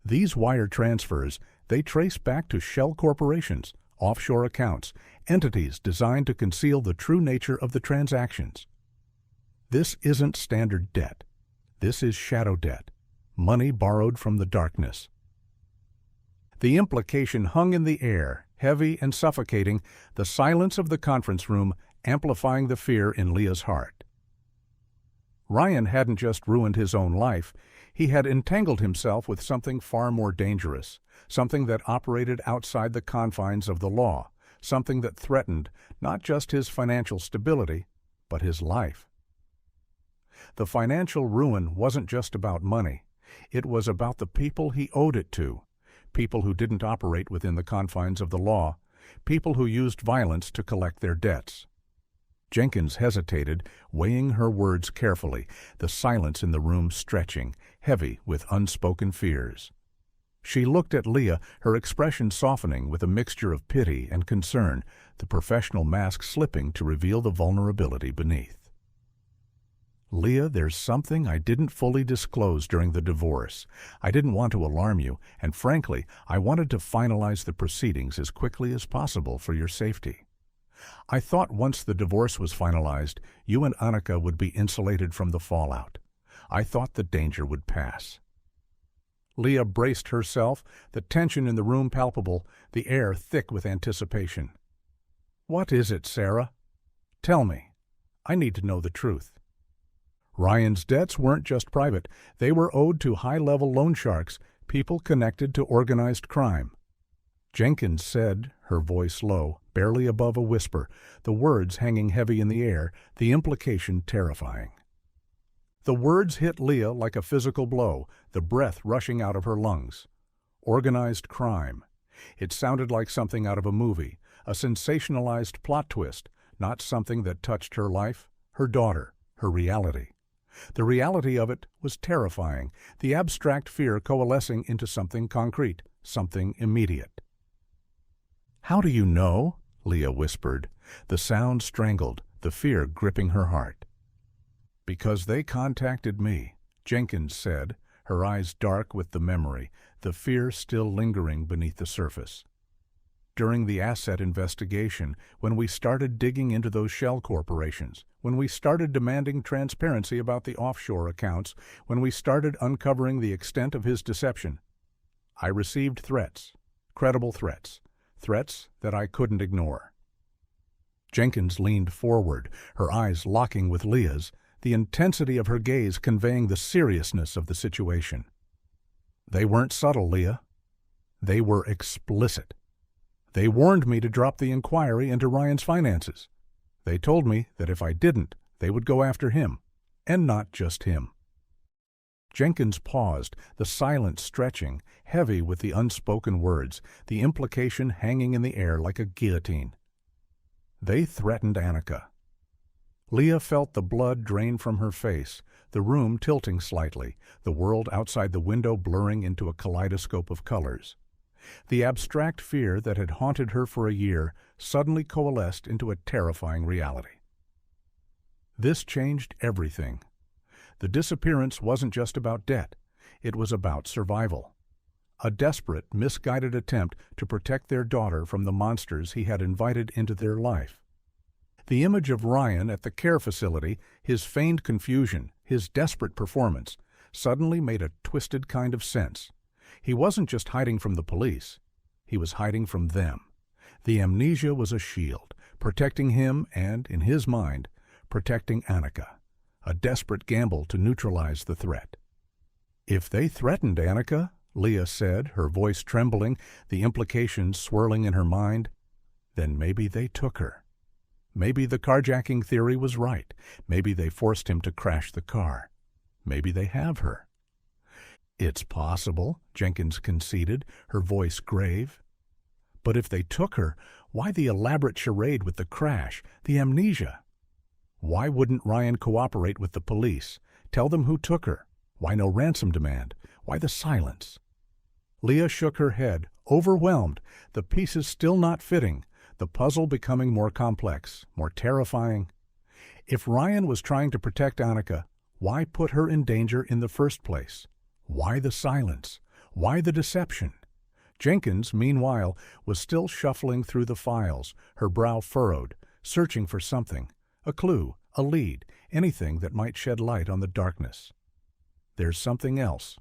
These wire transfers, they trace back to shell corporations, offshore accounts, entities designed to conceal the true nature of the transactions. This isn't standard debt. This is shadow debt, money borrowed from the darkness. The implication hung in the air, heavy and suffocating, the silence of the conference room amplifying the fear in Leah's heart. Ryan hadn't just ruined his own life, he had entangled himself with something far more dangerous, something that operated outside the confines of the law, something that threatened not just his financial stability, but his life. The financial ruin wasn't just about money, it was about the people he owed it to. People who didn't operate within the confines of the law, people who used violence to collect their debts. Jenkins hesitated, weighing her words carefully, the silence in the room stretching, heavy with unspoken fears. She looked at Leah, her expression softening with a mixture of pity and concern, the professional mask slipping to reveal the vulnerability beneath. "Leah, there's something I didn't fully disclose during the divorce. I didn't want to alarm you, and frankly, I wanted to finalize the proceedings as quickly as possible for your safety. I thought once the divorce was finalized, you and Annika would be insulated from the fallout. I thought the danger would pass." Leah braced herself, the tension in the room palpable, the air thick with anticipation. "What is it, Sarah? Tell me. I need to know the truth." Ryan's debts weren't just private. They were owed to high-level loan sharks, people connected to organized crime. Jenkins said, her voice low, barely above a whisper, the words hanging heavy in the air, the implication terrifying. The words hit Leah like a physical blow, the breath rushing out of her lungs. Organized crime. It sounded like something out of a movie, a sensationalized plot twist, not something that touched her life, her daughter, her reality. The reality of it was terrifying, the abstract fear coalescing into something concrete, something immediate. "How do you know?" Leah whispered, the sound strangled, the fear gripping her heart. "Because they contacted me," Jenkins said, her eyes dark with the memory, the fear still lingering beneath the surface. during the asset investigation, when we started digging into those shell corporations, when we started demanding transparency about the offshore accounts, when we started uncovering the extent of his deception. I received threats, credible threats, threats that I couldn't ignore." Jenkins leaned forward, her eyes locking with Leah's, the intensity of her gaze conveying the seriousness of the situation. "They weren't subtle, Leah. They were explicit. They warned me to drop the inquiry into Ryan's finances. They told me that if I didn't, they would go after him, and not just him." Jenkins paused, the silence stretching, heavy with the unspoken words, the implication hanging in the air like a guillotine. "They threatened Annika." Leah felt the blood drain from her face, the room tilting slightly, the world outside the window blurring into a kaleidoscope of colors. The abstract fear that had haunted her for a year suddenly coalesced into a terrifying reality. This changed everything. The disappearance wasn't just about debt. It was about survival. A desperate, misguided attempt to protect their daughter from the monsters he had invited into their life. The image of Ryan at the care facility, his feigned confusion, his desperate performance, suddenly made a twisted kind of sense. He wasn't just hiding from the police. He was hiding from them. The amnesia was a shield, protecting him and, in his mind, protecting Annika. A desperate gamble to neutralize the threat. "If they threatened Annika," Leah said, her voice trembling, the implications swirling in her mind, "then maybe they took her. Maybe the carjacking theory was right. Maybe they forced him to crash the car. Maybe they have her." "It's possible," Jenkins conceded, her voice grave. "But if they took her, why the elaborate charade with the crash, the amnesia? Why wouldn't Ryan cooperate with the police, tell them who took her? Why no ransom demand? Why the silence?" Leah shook her head, overwhelmed, the pieces still not fitting, the puzzle becoming more complex, more terrifying. If Ryan was trying to protect Annika, why put her in danger in the first place? Why the silence? Why the deception? Jenkins, meanwhile, was still shuffling through the files, her brow furrowed, searching for something, a clue, a lead, anything that might shed light on the darkness. "There's something else.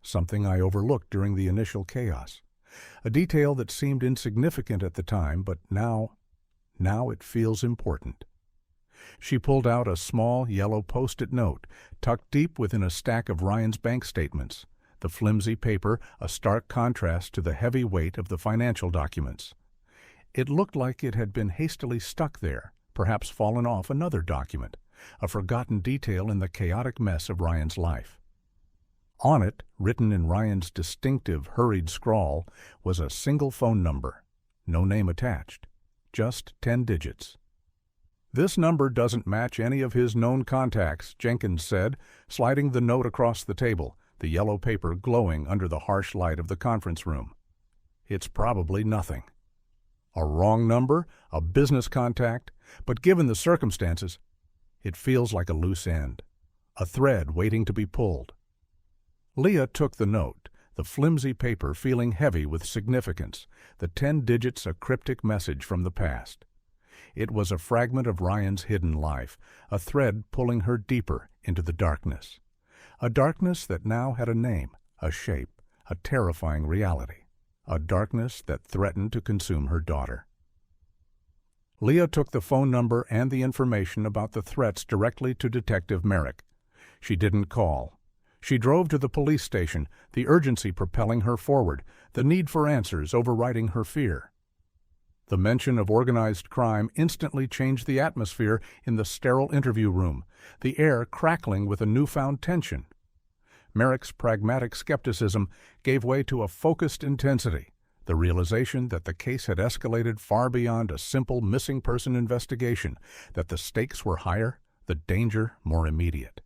Something I overlooked during the initial chaos. A detail that seemed insignificant at the time, but now it feels important." She pulled out a small yellow post-it note, tucked deep within a stack of Ryan's bank statements, the flimsy paper a stark contrast to the heavy weight of the financial documents. It looked like it had been hastily stuck there, perhaps fallen off another document, a forgotten detail in the chaotic mess of Ryan's life. On it, written in Ryan's distinctive, hurried scrawl, was a single phone number, no name attached, just 10 digits. "This number doesn't match any of his known contacts," Jenkins said, sliding the note across the table, the yellow paper glowing under the harsh light of the conference room. "It's probably nothing. A wrong number, a business contact, but given the circumstances, it feels like a loose end, a thread waiting to be pulled." Leah took the note, the flimsy paper feeling heavy with significance, the 10 digits a cryptic message from the past. It was a fragment of Ryan's hidden life, a thread pulling her deeper into the darkness. A darkness that now had a name, a shape, a terrifying reality. A darkness that threatened to consume her daughter. Leah took the phone number and the information about the threats directly to Detective Merrick. She didn't call. She drove to the police station, the urgency propelling her forward, the need for answers overriding her fear. The mention of organized crime instantly changed the atmosphere in the sterile interview room, the air crackling with a newfound tension. Merrick's pragmatic skepticism gave way to a focused intensity, the realization that the case had escalated far beyond a simple missing person investigation, that the stakes were higher, the danger more immediate.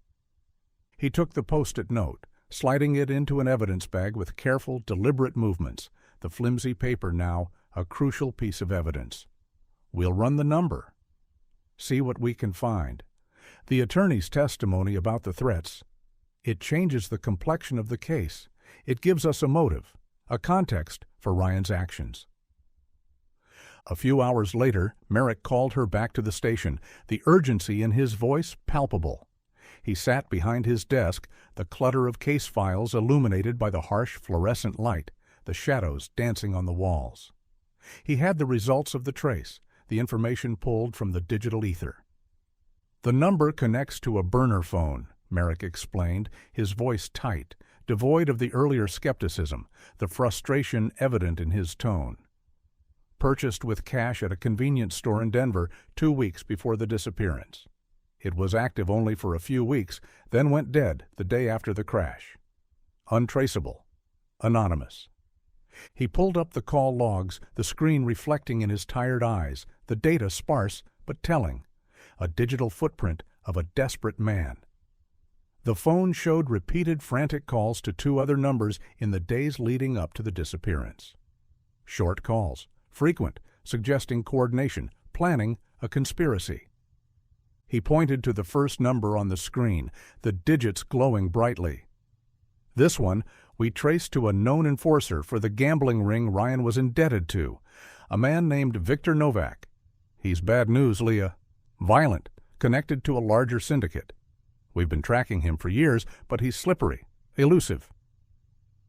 He took the post-it note, sliding it into an evidence bag with careful, deliberate movements, the flimsy paper now a crucial piece of evidence. "We'll run the number. See what we can find. The attorney's testimony about the threats. It changes the complexion of the case. It gives us a motive, a context for Ryan's actions." A few hours later, Merrick called her back to the station, the urgency in his voice palpable. He sat behind his desk, the clutter of case files illuminated by the harsh fluorescent light, the shadows dancing on the walls. He had the results of the trace, the information pulled from the digital ether. "The number connects to a burner phone," Merrick explained, his voice tight, devoid of the earlier skepticism, the frustration evident in his tone. "Purchased with cash at a convenience store in Denver 2 weeks before the disappearance. It was active only for a few weeks, then went dead the day after the crash. Untraceable. Anonymous." He pulled up the call logs, the screen reflecting in his tired eyes, the data sparse but telling. A digital footprint of a desperate man. The phone showed repeated frantic calls to 2 other numbers in the days leading up to the disappearance. Short calls, frequent, suggesting coordination, planning a conspiracy. He pointed to the first number on the screen, the digits glowing brightly. "This one we traced to a known enforcer for the gambling ring Ryan was indebted to, a man named Victor Novak. He's bad news, Leah. Violent, connected to a larger syndicate. We've been tracking him for years, but he's slippery, elusive."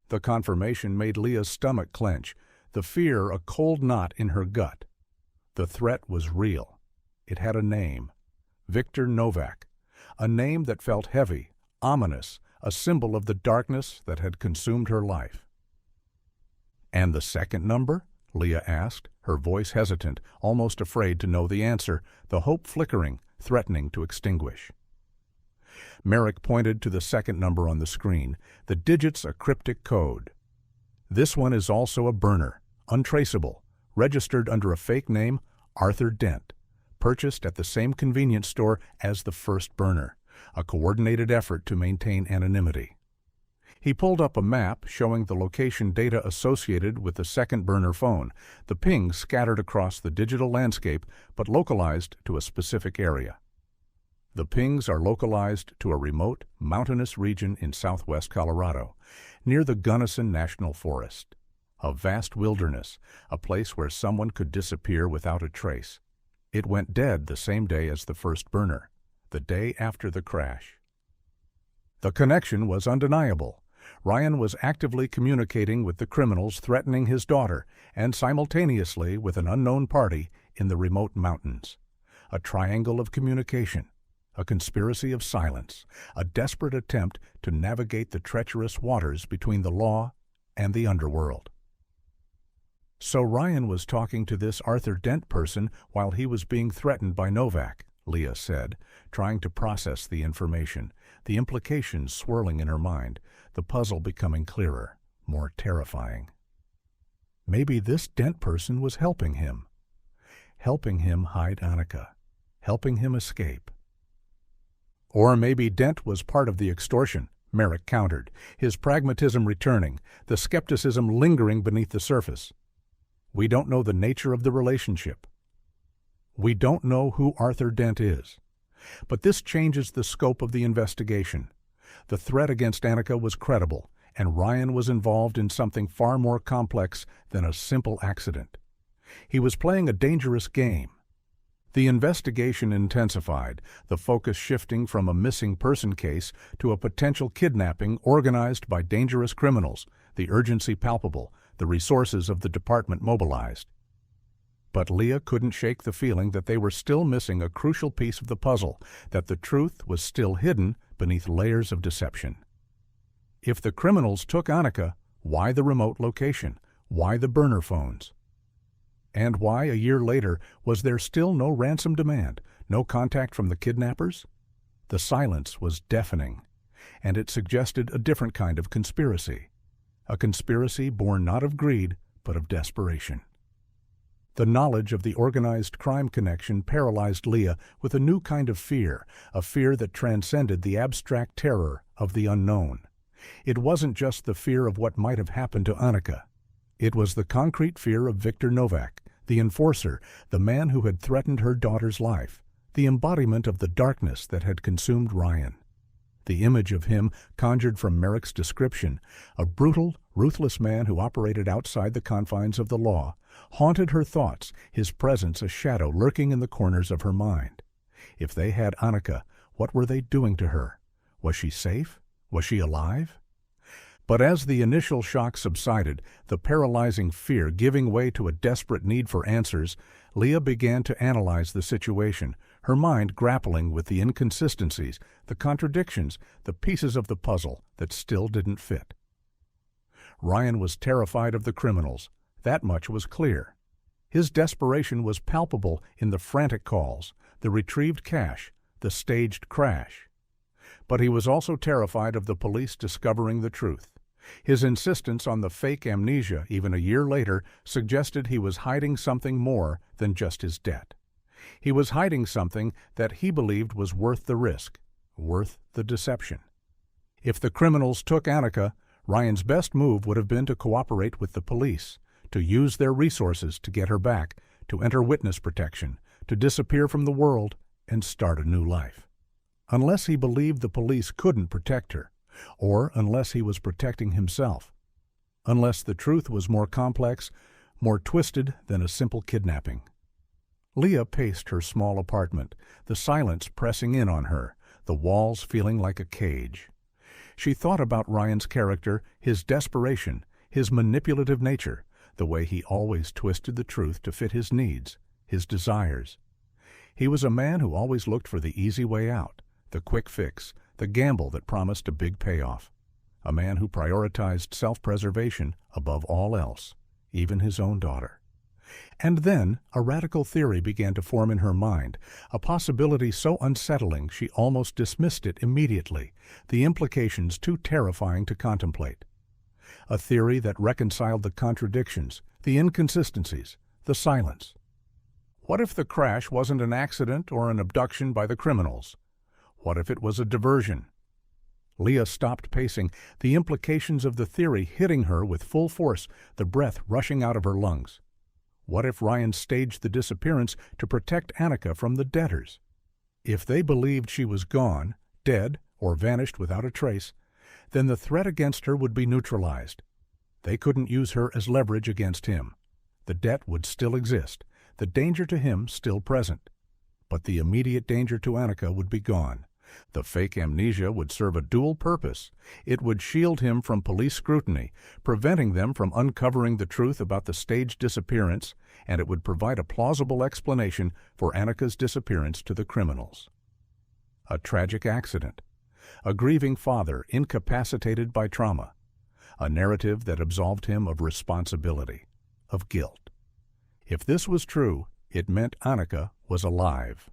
The confirmation made Leah's stomach clench, the fear a cold knot in her gut. The threat was real. It had a name. Victor Novak. A name that felt heavy, ominous, a symbol of the darkness that had consumed her life. "And the second number?" Leah asked, her voice hesitant, almost afraid to know the answer, the hope flickering, threatening to extinguish. Merrick pointed to the second number on the screen, the digits a cryptic code. "This one is also a burner, untraceable, registered under a fake name, Arthur Dent, purchased at the same convenience store as the first burner, a coordinated effort to maintain anonymity." He pulled up a map showing the location data associated with the second burner phone, the pings scattered across the digital landscape but localized to a specific area. The pings are localized to a remote, mountainous region in southwest Colorado, near the Gunnison National Forest. A vast wilderness, a place where someone could disappear without a trace. It went dead the same day as the first burner, the day after the crash. The connection was undeniable. Ryan was actively communicating with the criminals threatening his daughter and simultaneously with an unknown party in the remote mountains. A triangle of communication, a conspiracy of silence, a desperate attempt to navigate the treacherous waters between the law and the underworld. "So Ryan was talking to this Arthur Dent person while he was being threatened by Novak," Leah said, trying to process the information, the implications swirling in her mind, the puzzle becoming clearer, more terrifying. Maybe this Dent person was helping him hide Annika, helping him escape. Or maybe Dent was part of the extortion, Merrick countered, his pragmatism returning, the skepticism lingering beneath the surface. "We don't know the nature of the relationship. We don't know who Arthur Dent is. But this changes the scope of the investigation. The threat against Annika was credible, and Ryan was involved in something far more complex than a simple accident. He was playing a dangerous game." The investigation intensified, the focus shifting from a missing person case to a potential kidnapping organized by dangerous criminals, the urgency palpable, the resources of the department mobilized. But Leah couldn't shake the feeling that they were still missing a crucial piece of the puzzle, that the truth was still hidden beneath layers of deception. If the criminals took Annika, why the remote location? Why the burner phones? And why, a year later, was there still no ransom demand, no contact from the kidnappers? The silence was deafening, and it suggested a different kind of conspiracy. A conspiracy born not of greed, but of desperation. The knowledge of the organized crime connection paralyzed Leah with a new kind of fear, a fear that transcended the abstract terror of the unknown. It wasn't just the fear of what might have happened to Annika. It was the concrete fear of Victor Novak, the enforcer, the man who had threatened her daughter's life, the embodiment of the darkness that had consumed Ryan. The image of him, conjured from Merrick's description, a brutal, ruthless man who operated outside the confines of the law, haunted her thoughts, his presence a shadow lurking in the corners of her mind. If they had Annika, what were they doing to her? Was she safe? Was she alive? But as the initial shock subsided, the paralyzing fear giving way to a desperate need for answers, Leah began to analyze the situation, her mind grappling with the inconsistencies, the contradictions, the pieces of the puzzle that still didn't fit. Ryan was terrified of the criminals. That much was clear. His desperation was palpable in the frantic calls, the retrieved cash, the staged crash. But he was also terrified of the police discovering the truth. His insistence on the fake amnesia even a year later suggested he was hiding something more than just his debt. He was hiding something that he believed was worth the risk, worth the deception. If the criminals took Annika, Ryan's best move would have been to cooperate with the police, to use their resources to get her back, to enter witness protection, to disappear from the world and start a new life. Unless he believed the police couldn't protect her, or unless he was protecting himself. Unless the truth was more complex, more twisted than a simple kidnapping. Leah paced her small apartment, the silence pressing in on her, the walls feeling like a cage. She thought about Ryan's character, his desperation, his manipulative nature, the way he always twisted the truth to fit his needs, his desires. He was a man who always looked for the easy way out, the quick fix, the gamble that promised a big payoff. A man who prioritized self-preservation above all else, even his own daughter. And then a radical theory began to form in her mind, a possibility so unsettling she almost dismissed it immediately, the implications too terrifying to contemplate. A theory that reconciled the contradictions, the inconsistencies, the silence. What if the crash wasn't an accident or an abduction by the criminals? What if it was a diversion? Leah stopped pacing, the implications of the theory hitting her with full force, the breath rushing out of her lungs. What if Ryan staged the disappearance to protect Annika from the debtors? If they believed she was gone, dead, or vanished without a trace, then the threat against her would be neutralized. They couldn't use her as leverage against him. The debt would still exist, the danger to him still present. But the immediate danger to Annika would be gone. The fake amnesia would serve a dual purpose. It would shield him from police scrutiny, preventing them from uncovering the truth about the staged disappearance, and it would provide a plausible explanation for Annika's disappearance to the criminals. A tragic accident. A grieving father incapacitated by trauma. A narrative that absolved him of responsibility, of guilt. If this was true, it meant Annika was alive.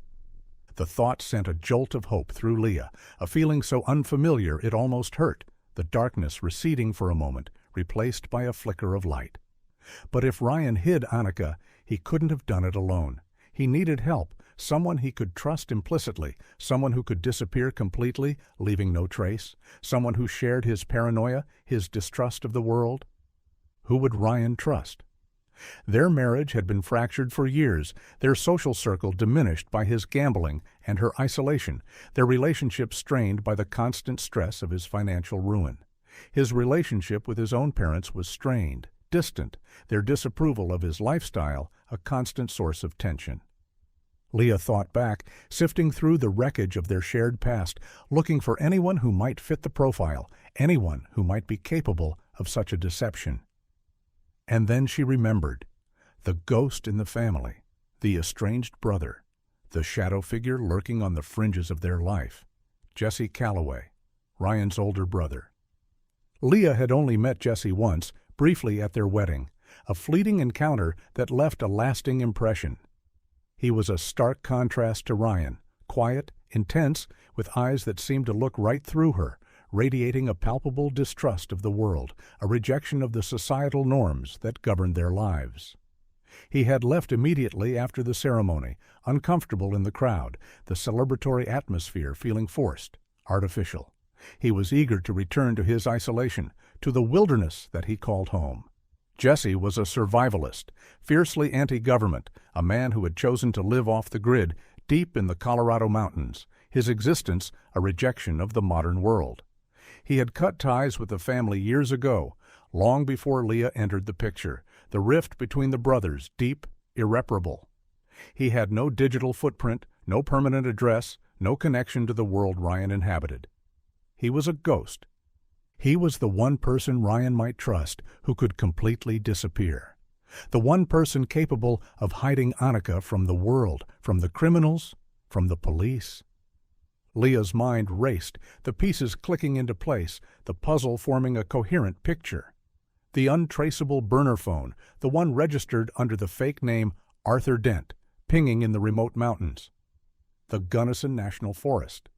The thought sent a jolt of hope through Leah, a feeling so unfamiliar it almost hurt, the darkness receding for a moment, replaced by a flicker of light. But if Ryan hid Annika, he couldn't have done it alone. He needed help, someone he could trust implicitly, someone who could disappear completely, leaving no trace, someone who shared his paranoia, his distrust of the world. Who would Ryan trust? Their marriage had been fractured for years, their social circle diminished by his gambling and her isolation, their relationship strained by the constant stress of his financial ruin. His relationship with his own parents was strained, distant, their disapproval of his lifestyle a constant source of tension. Leah thought back, sifting through the wreckage of their shared past, looking for anyone who might fit the profile, anyone who might be capable of such a deception. And then she remembered. The ghost in the family, the estranged brother, the shadow figure lurking on the fringes of their life. Jesse Calloway, Ryan's older brother. Leah had only met Jesse once, briefly at their wedding, a fleeting encounter that left a lasting impression. He was a stark contrast to Ryan, quiet, intense, with eyes that seemed to look right through her, radiating a palpable distrust of the world, a rejection of the societal norms that governed their lives. He had left immediately after the ceremony, uncomfortable in the crowd, the celebratory atmosphere feeling forced, artificial. He was eager to return to his isolation, to the wilderness that he called home. Jesse was a survivalist, fiercely anti-government, a man who had chosen to live off the grid, deep in the Colorado mountains, his existence a rejection of the modern world. He had cut ties with the family years ago, long before Leah entered the picture, the rift between the brothers deep, irreparable. He had no digital footprint, no permanent address, no connection to the world Ryan inhabited. He was a ghost. He was the one person Ryan might trust who could completely disappear. The one person capable of hiding Annika from the world, from the criminals, from the police. Leah's mind raced, the pieces clicking into place, the puzzle forming a coherent picture. The untraceable burner phone, the one registered under the fake name Arthur Dent, pinging in the remote mountains. The Gunnison National Forest.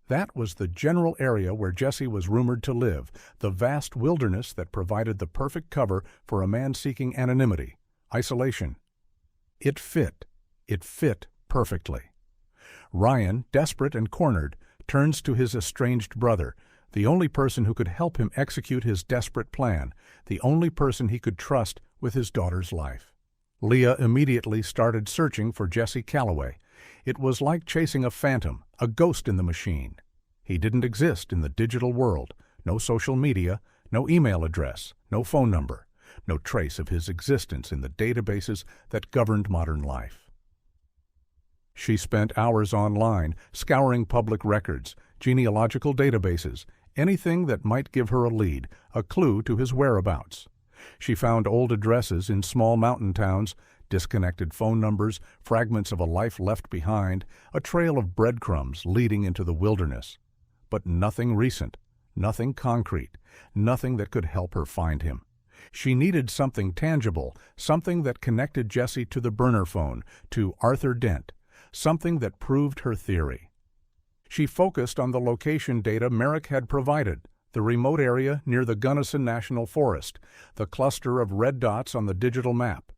That was the general area where Jesse was rumored to live, the vast wilderness that provided the perfect cover for a man seeking anonymity, isolation. It fit perfectly. Ryan, desperate and cornered, turns to his estranged brother, the only person who could help him execute his desperate plan, the only person he could trust with his daughter's life. Leah immediately started searching for Jesse Calloway. It was like chasing a phantom, a ghost in the machine. He didn't exist in the digital world, no social media, no email address, no phone number, no trace of his existence in the databases that governed modern life. She spent hours online, scouring public records, genealogical databases, anything that might give her a lead, a clue to his whereabouts. She found old addresses in small mountain towns, disconnected phone numbers, fragments of a life left behind, a trail of breadcrumbs leading into the wilderness. But nothing recent, nothing concrete, nothing that could help her find him. She needed something tangible, something that connected Jesse to the burner phone, to Arthur Dent, something that proved her theory. She focused on the location data Merrick had provided, the remote area near the Gunnison National Forest, the cluster of red dots on the digital map.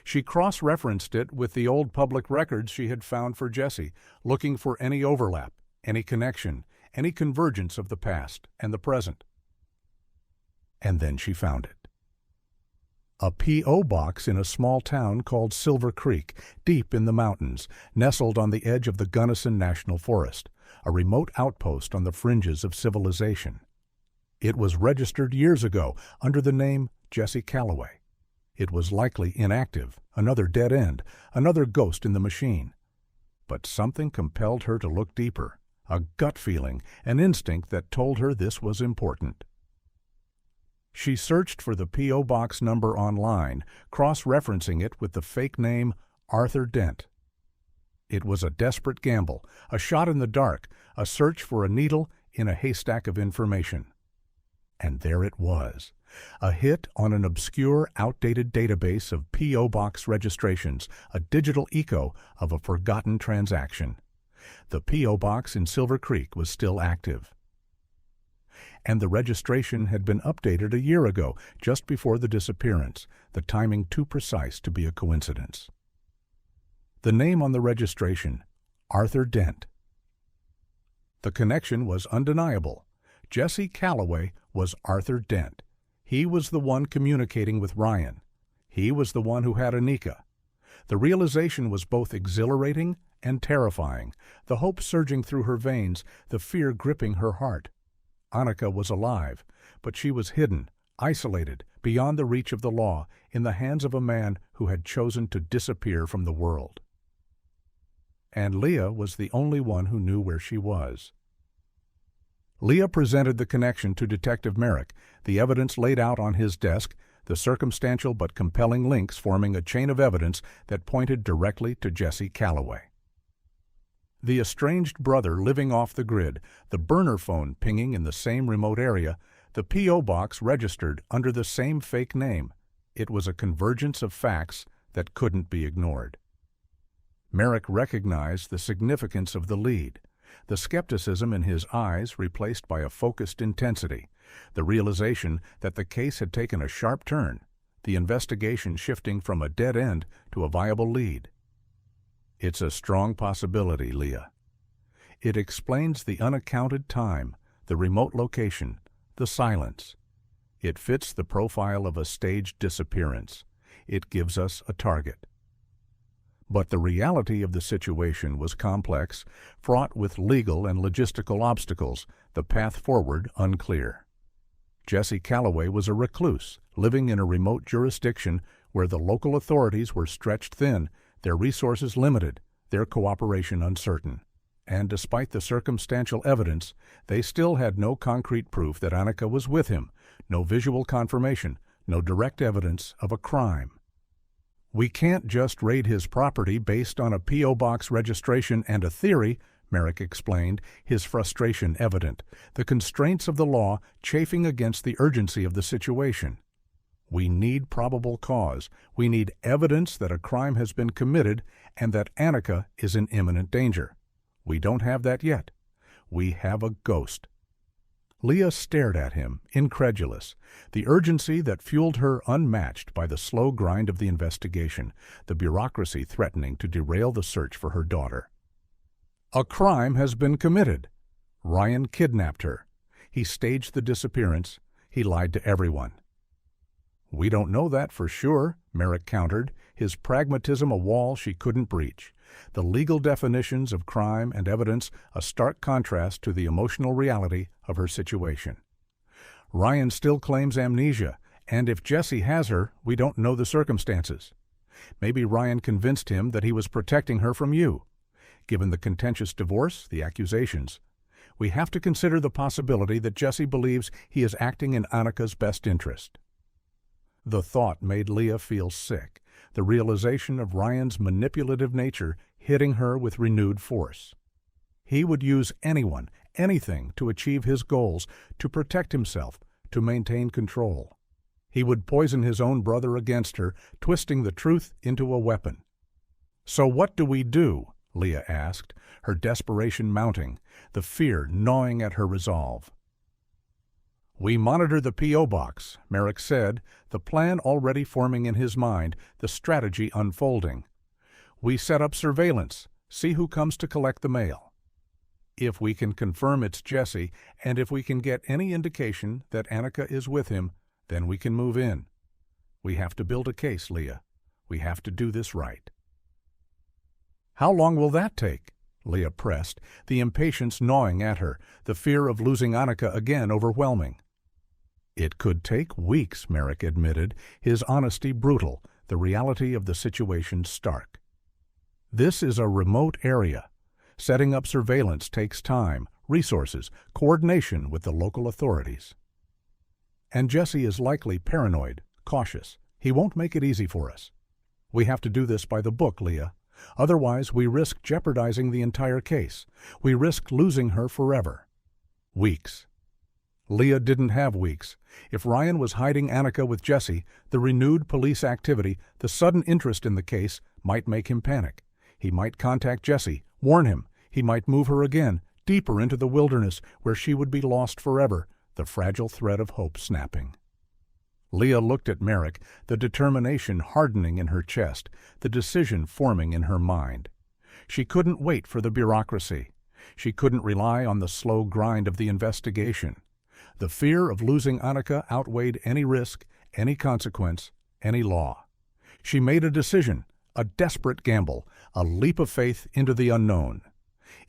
She cross-referenced it with the old public records she had found for Jesse, looking for any overlap, any connection, any convergence of the past and the present. And then she found it. A P.O. box in a small town called Silver Creek, deep in the mountains, nestled on the edge of the Gunnison National Forest, a remote outpost on the fringes of civilization. It was registered years ago under the name Jesse Calloway. It was likely inactive, another dead end, another ghost in the machine. But something compelled her to look deeper, a gut feeling, an instinct that told her this was important. She searched for the P.O. Box number online, cross-referencing it with the fake name Arthur Dent. It was a desperate gamble, a shot in the dark, a search for a needle in a haystack of information. And there it was, a hit on an obscure, outdated database of P.O. Box registrations, a digital echo of a forgotten transaction. The P.O. Box in Silver Creek was still active. And the registration had been updated a year ago, just before the disappearance, the timing too precise to be a coincidence. The name on the registration, Arthur Dent. The connection was undeniable. Jesse Calloway was Arthur Dent. He was the one communicating with Ryan. He was the one who had Annika. The realization was both exhilarating and terrifying, the hope surging through her veins, the fear gripping her heart. Annika was alive, but she was hidden, isolated, beyond the reach of the law, in the hands of a man who had chosen to disappear from the world. And Leah was the only one who knew where she was. Leah presented the connection to Detective Merrick, the evidence laid out on his desk, the circumstantial but compelling links forming a chain of evidence that pointed directly to Jesse Calloway. The estranged brother living off the grid, the burner phone pinging in the same remote area, the P.O. box registered under the same fake name. It was a convergence of facts that couldn't be ignored. Merrick recognized the significance of the lead, the skepticism in his eyes replaced by a focused intensity, the realization that the case had taken a sharp turn, the investigation shifting from a dead end to a viable lead. It's a strong possibility, Leah. It explains the unaccounted time, the remote location, the silence. It fits the profile of a staged disappearance. It gives us a target. But the reality of the situation was complex, fraught with legal and logistical obstacles, the path forward unclear. Jesse Calloway was a recluse, living in a remote jurisdiction where the local authorities were stretched thin, their resources limited, their cooperation uncertain. And despite the circumstantial evidence, they still had no concrete proof that Annika was with him, no visual confirmation, no direct evidence of a crime. "We can't just raid his property based on a P.O. box registration and a theory," Merrick explained, his frustration evident, the constraints of the law chafing against the urgency of the situation. "We need probable cause. We need evidence that a crime has been committed and that Annika is in imminent danger. We don't have that yet. We have a ghost." Leah stared at him, incredulous, the urgency that fueled her unmatched by the slow grind of the investigation, the bureaucracy threatening to derail the search for her daughter. "A crime has been committed. Ryan kidnapped her. He staged the disappearance. He lied to everyone." "We don't know that for sure," Merrick countered, his pragmatism a wall she couldn't breach. The legal definitions of crime and evidence a stark contrast to the emotional reality of her situation. "Ryan still claims amnesia, and if Jesse has her, we don't know the circumstances. Maybe Ryan convinced him that he was protecting her from you. Given the contentious divorce, the accusations, we have to consider the possibility that Jesse believes he is acting in Annika's best interest." The thought made Leah feel sick, the realization of Ryan's manipulative nature hitting her with renewed force. He would use anyone, anything to achieve his goals, to protect himself, to maintain control. He would poison his own brother against her, twisting the truth into a weapon. "So what do we do?" Leah asked, her desperation mounting, the fear gnawing at her resolve. "We monitor the P.O. box," Merrick said, the plan already forming in his mind, the strategy unfolding. "We set up surveillance, see who comes to collect the mail. If we can confirm it's Jesse, and if we can get any indication that Annika is with him, then we can move in. We have to build a case, Leah. We have to do this right." "How long will that take?" Leah pressed, the impatience gnawing at her, the fear of losing Annika again overwhelming. "It could take weeks," Merrick admitted, his honesty brutal, the reality of the situation stark. "This is a remote area. Setting up surveillance takes time, resources, coordination with the local authorities. And Jesse is likely paranoid, cautious. He won't make it easy for us. We have to do this by the book, Leah. Otherwise, we risk jeopardizing the entire case. We risk losing her forever." Weeks. Leah didn't have weeks. If Ryan was hiding Annika with Jesse, the renewed police activity, the sudden interest in the case, might make him panic. He might contact Jesse, warn him. He might move her again, deeper into the wilderness where she would be lost forever, the fragile thread of hope snapping. Leah looked at Merrick, the determination hardening in her chest, the decision forming in her mind. She couldn't wait for the bureaucracy. She couldn't rely on the slow grind of the investigation. The fear of losing Annika outweighed any risk, any consequence, any law. She made a decision, a desperate gamble, a leap of faith into the unknown.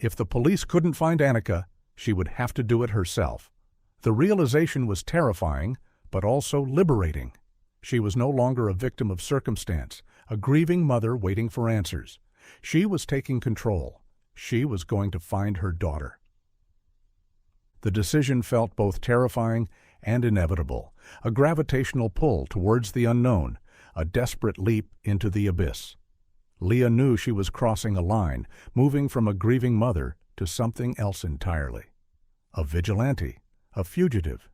If the police couldn't find Annika, she would have to do it herself. The realization was terrifying, but also liberating. She was no longer a victim of circumstance, a grieving mother waiting for answers. She was taking control. She was going to find her daughter. The decision felt both terrifying and inevitable, a gravitational pull towards the unknown, a desperate leap into the abyss. Leah knew she was crossing a line, moving from a grieving mother to something else entirely. A vigilante, a fugitive,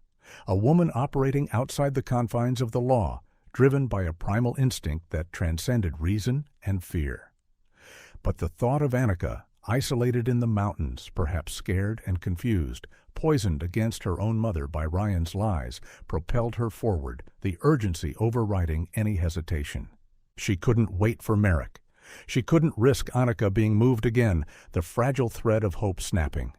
a woman operating outside the confines of the law, driven by a primal instinct that transcended reason and fear. But the thought of Annika, isolated in the mountains, perhaps scared and confused, poisoned against her own mother by Ryan's lies, propelled her forward, the urgency overriding any hesitation. She couldn't wait for Merrick. She couldn't risk Annika being moved again, the fragile thread of hope snapping.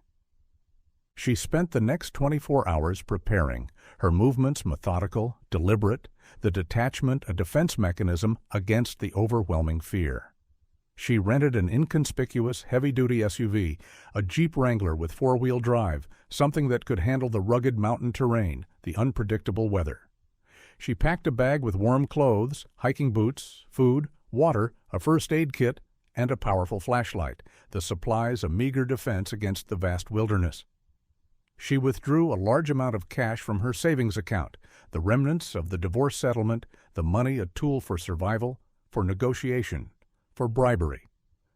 She spent the next 24 hours preparing, her movements methodical, deliberate, the detachment a defense mechanism against the overwhelming fear. She rented an inconspicuous, heavy-duty SUV, a Jeep Wrangler with four-wheel drive, something that could handle the rugged mountain terrain, the unpredictable weather. She packed a bag with warm clothes, hiking boots, food, water, a first aid kit, and a powerful flashlight, the supplies a meager defense against the vast wilderness. She withdrew a large amount of cash from her savings account, the remnants of the divorce settlement, the money a tool for survival, for negotiation, for bribery.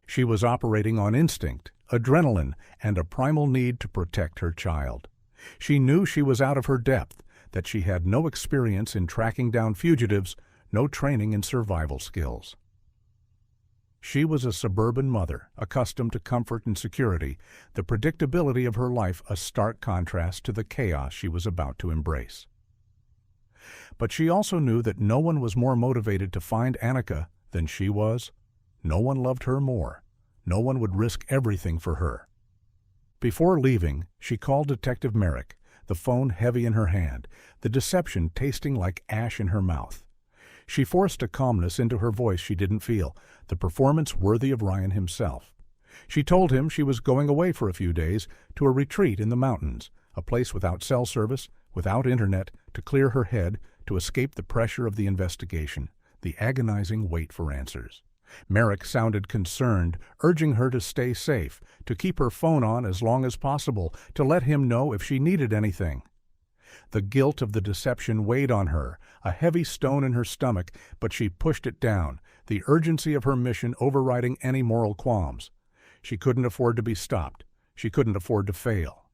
She was operating on instinct, adrenaline, and a primal need to protect her child. She knew she was out of her depth, that she had no experience in tracking down fugitives, no training in survival skills. She was a suburban mother, accustomed to comfort and security, the predictability of her life a stark contrast to the chaos she was about to embrace. But she also knew that no one was more motivated to find Annika than she was. No one loved her more. No one would risk everything for her. Before leaving, she called Detective Merrick, the phone heavy in her hand, the deception tasting like ash in her mouth. She forced a calmness into her voice she didn't feel, the performance worthy of Ryan himself. She told him she was going away for a few days to a retreat in the mountains, a place without cell service, without internet, to clear her head, to escape the pressure of the investigation, the agonizing wait for answers. Merrick sounded concerned, urging her to stay safe, to keep her phone on as long as possible, to let him know if she needed anything. The guilt of the deception weighed on her, a heavy stone in her stomach, but she pushed it down, the urgency of her mission overriding any moral qualms. She couldn't afford to be stopped. She couldn't afford to fail.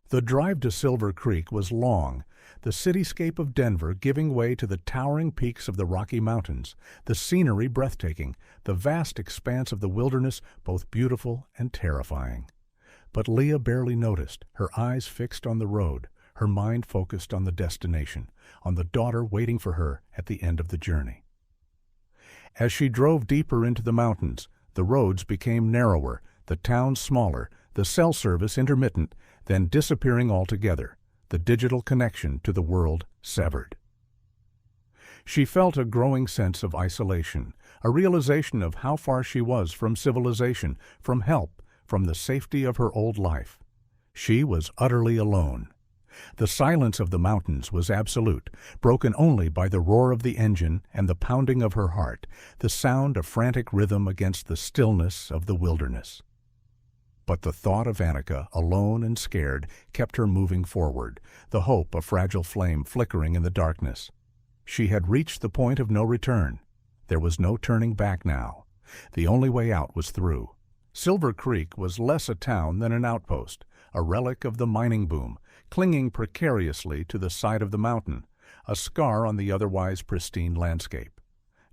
The drive to Silver Creek was long, the cityscape of Denver giving way to the towering peaks of the Rocky Mountains, the scenery breathtaking, the vast expanse of the wilderness both beautiful and terrifying. But Leah barely noticed, her eyes fixed on the road, her mind focused on the destination, on the daughter waiting for her at the end of the journey. As she drove deeper into the mountains, the roads became narrower, the town smaller, the cell service intermittent, then disappearing altogether, the digital connection to the world severed. She felt a growing sense of isolation, a realization of how far she was from civilization, from help, from the safety of her old life. She was utterly alone. The silence of the mountains was absolute, broken only by the roar of the engine and the pounding of her heart, the sound of frantic rhythm against the stillness of the wilderness. But the thought of Annika, alone and scared, kept her moving forward, the hope a fragile flame flickering in the darkness. She had reached the point of no return. There was no turning back now. The only way out was through. Silver Creek was less a town than an outpost, a relic of the mining boom, clinging precariously to the side of the mountain, a scar on the otherwise pristine landscape.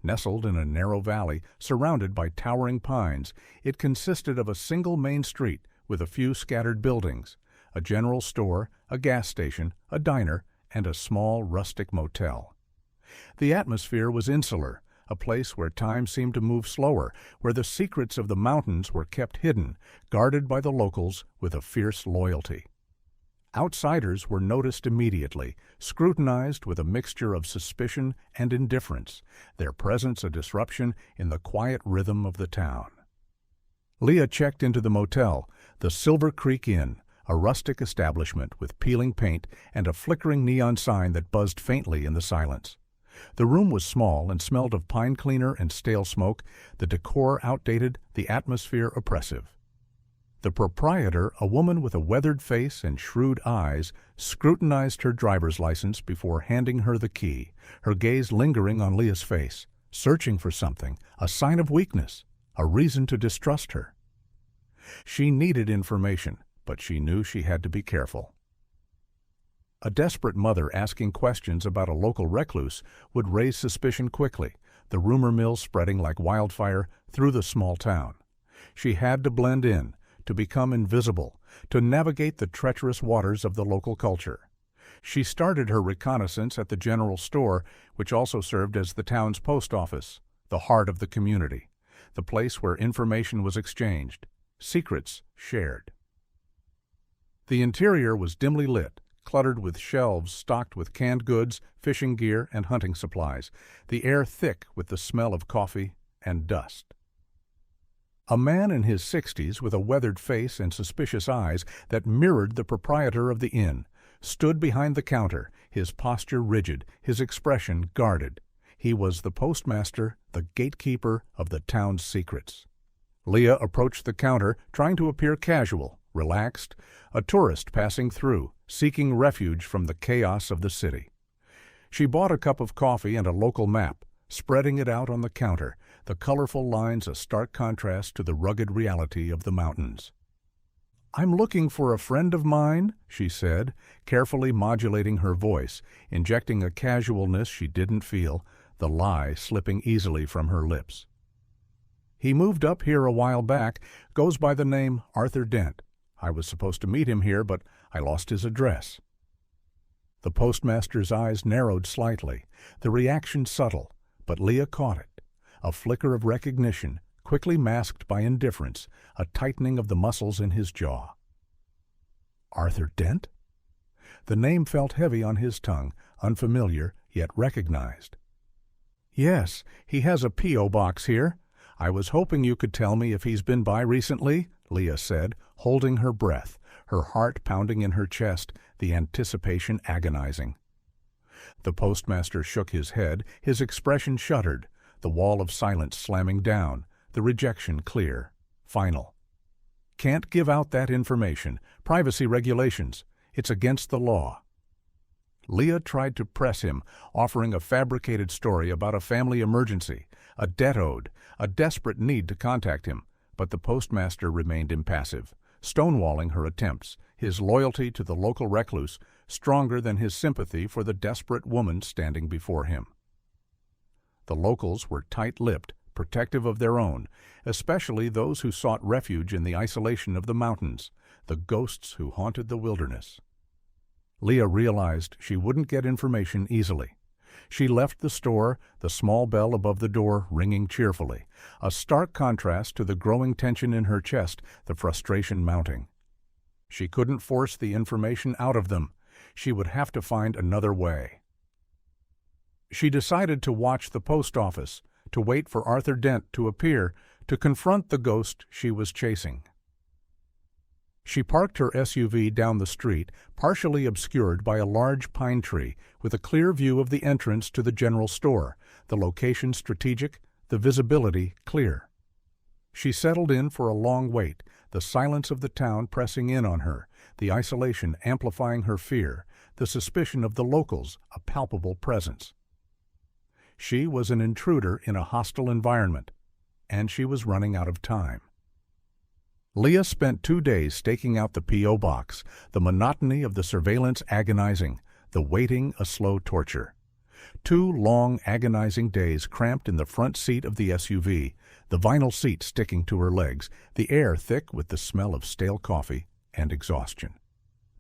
Nestled in a narrow valley, surrounded by towering pines, it consisted of a single main street with a few scattered buildings, a general store, a gas station, a diner, and a small rustic motel. The atmosphere was insular, a place where time seemed to move slower, where the secrets of the mountains were kept hidden, guarded by the locals with a fierce loyalty. Outsiders were noticed immediately, scrutinized with a mixture of suspicion and indifference, their presence a disruption in the quiet rhythm of the town. Leah checked into the motel, the Silver Creek Inn, a rustic establishment with peeling paint and a flickering neon sign that buzzed faintly in the silence. The room was small and smelled of pine cleaner and stale smoke, the decor outdated, the atmosphere oppressive. The proprietor, a woman with a weathered face and shrewd eyes, scrutinized her driver's license before handing her the key, her gaze lingering on Leah's face, searching for something, a sign of weakness, a reason to distrust her. She needed information, but she knew she had to be careful. A desperate mother asking questions about a local recluse would raise suspicion quickly, the rumor mill spreading like wildfire through the small town. She had to blend in, to become invisible, to navigate the treacherous waters of the local culture. She started her reconnaissance at the general store, which also served as the town's post office, the heart of the community, the place where information was exchanged, secrets shared. The interior was dimly lit, cluttered with shelves stocked with canned goods, fishing gear, and hunting supplies, the air thick with the smell of coffee and dust. A man in his 60s with a weathered face and suspicious eyes that mirrored the proprietor of the inn stood behind the counter, his posture rigid, his expression guarded. He was the postmaster, the gatekeeper of the town's secrets. Leah approached the counter, trying to appear casual, relaxed, a tourist passing through, seeking refuge from the chaos of the city. She bought a cup of coffee and a local map, spreading it out on the counter, the colorful lines a stark contrast to the rugged reality of the mountains. "I'm looking for a friend of mine," she said, carefully modulating her voice, injecting a casualness she didn't feel, the lie slipping easily from her lips. "He moved up here a while back, goes by the name Arthur Dent. I was supposed to meet him here, but I lost his address." The postmaster's eyes narrowed slightly, the reaction subtle, but Leah caught it. A flicker of recognition, quickly masked by indifference, a tightening of the muscles in his jaw. Arthur Dent? The name felt heavy on his tongue, unfamiliar, yet recognized. "Yes, he has a P.O. box here. I was hoping you could tell me if he's been by recently," Leah said, holding her breath, her heart pounding in her chest, the anticipation agonizing. The postmaster shook his head, his expression shuddered, the wall of silence slamming down, the rejection clear, final. "Can't give out that information. Privacy regulations. It's against the law." Leah tried to press him, offering a fabricated story about a family emergency, a debt owed, a desperate need to contact him, but the postmaster remained impassive, stonewalling her attempts, his loyalty to the local recluse stronger than his sympathy for the desperate woman standing before him. The locals were tight-lipped, protective of their own, especially those who sought refuge in the isolation of the mountains, the ghosts who haunted the wilderness. Leah realized she wouldn't get information easily. She left the store, the small bell above the door ringing cheerfully, a stark contrast to the growing tension in her chest, the frustration mounting. She couldn't force the information out of them. She would have to find another way. She decided to watch the post office, to wait for Arthur Dent to appear, to confront the ghost she was chasing. She parked her SUV down the street, partially obscured by a large pine tree, with a clear view of the entrance to the general store, the location strategic, the visibility clear. She settled in for a long wait, the silence of the town pressing in on her, the isolation amplifying her fear, the suspicion of the locals a palpable presence. She was an intruder in a hostile environment, and she was running out of time. Leah spent 2 days staking out the P.O. box, the monotony of the surveillance agonizing, the waiting a slow torture. 2 long, agonizing days cramped in the front seat of the SUV, the vinyl seat sticking to her legs, the air thick with the smell of stale coffee and exhaustion.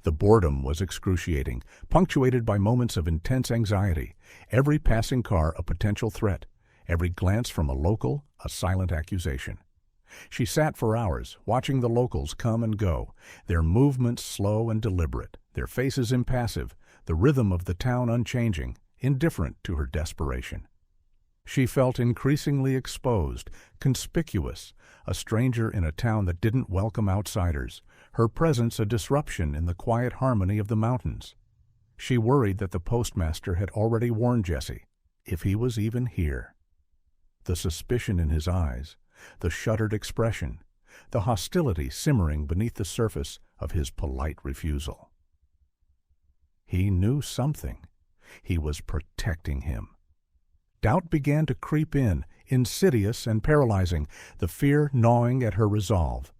The boredom was excruciating, punctuated by moments of intense anxiety, every passing car a potential threat, every glance from a local a silent accusation. She sat for hours, watching the locals come and go, their movements slow and deliberate, their faces impassive, the rhythm of the town unchanging, indifferent to her desperation. She felt increasingly exposed, conspicuous, a stranger in a town that didn't welcome outsiders, her presence a disruption in the quiet harmony of the mountains. She worried that the postmaster had already warned Jesse, if he was even here. The suspicion in his eyes, the shuttered expression, the hostility simmering beneath the surface of his polite refusal. He knew something. He was protecting him. Doubt began to creep in, insidious and paralyzing, the fear gnawing at her resolve.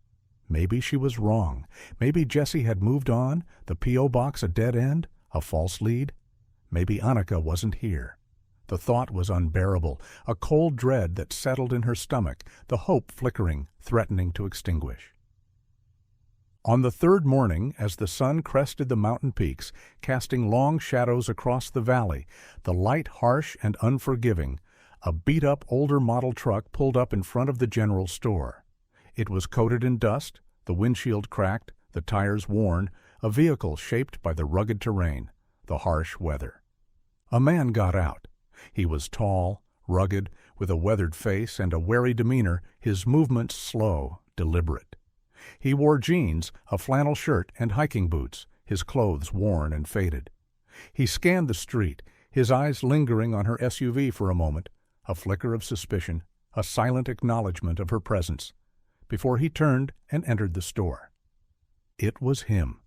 Maybe she was wrong. Maybe Jesse had moved on, the P.O. box a dead end, a false lead. Maybe Annika wasn't here. The thought was unbearable, a cold dread that settled in her stomach, the hope flickering, threatening to extinguish. On the 3rd morning, as the sun crested the mountain peaks, casting long shadows across the valley, the light harsh and unforgiving, a beat-up older model truck pulled up in front of the general store. It was coated in dust, the windshield cracked, the tires worn, a vehicle shaped by the rugged terrain, the harsh weather. A man got out. He was tall, Rugged, with a weathered face and a wary demeanor, his movements slow, deliberate. He wore jeans, a flannel shirt, and hiking boots, his clothes worn and faded. He scanned the street, his eyes lingering on her SUV for a moment, a flicker of suspicion, a silent acknowledgment of her presence, before he turned and entered the store. It was him.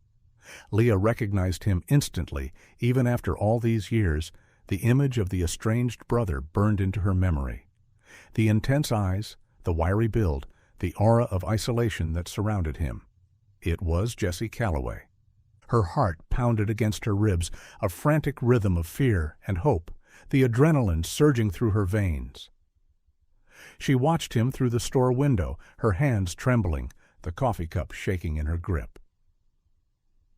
Leah recognized him instantly, even after all these years. The image of the estranged brother burned into her memory. The intense eyes, the wiry build, the aura of isolation that surrounded him. It was Jesse Calloway. Her heart pounded against her ribs, a frantic rhythm of fear and hope, the adrenaline surging through her veins. She watched him through the store window, her hands trembling, the coffee cup shaking in her grip.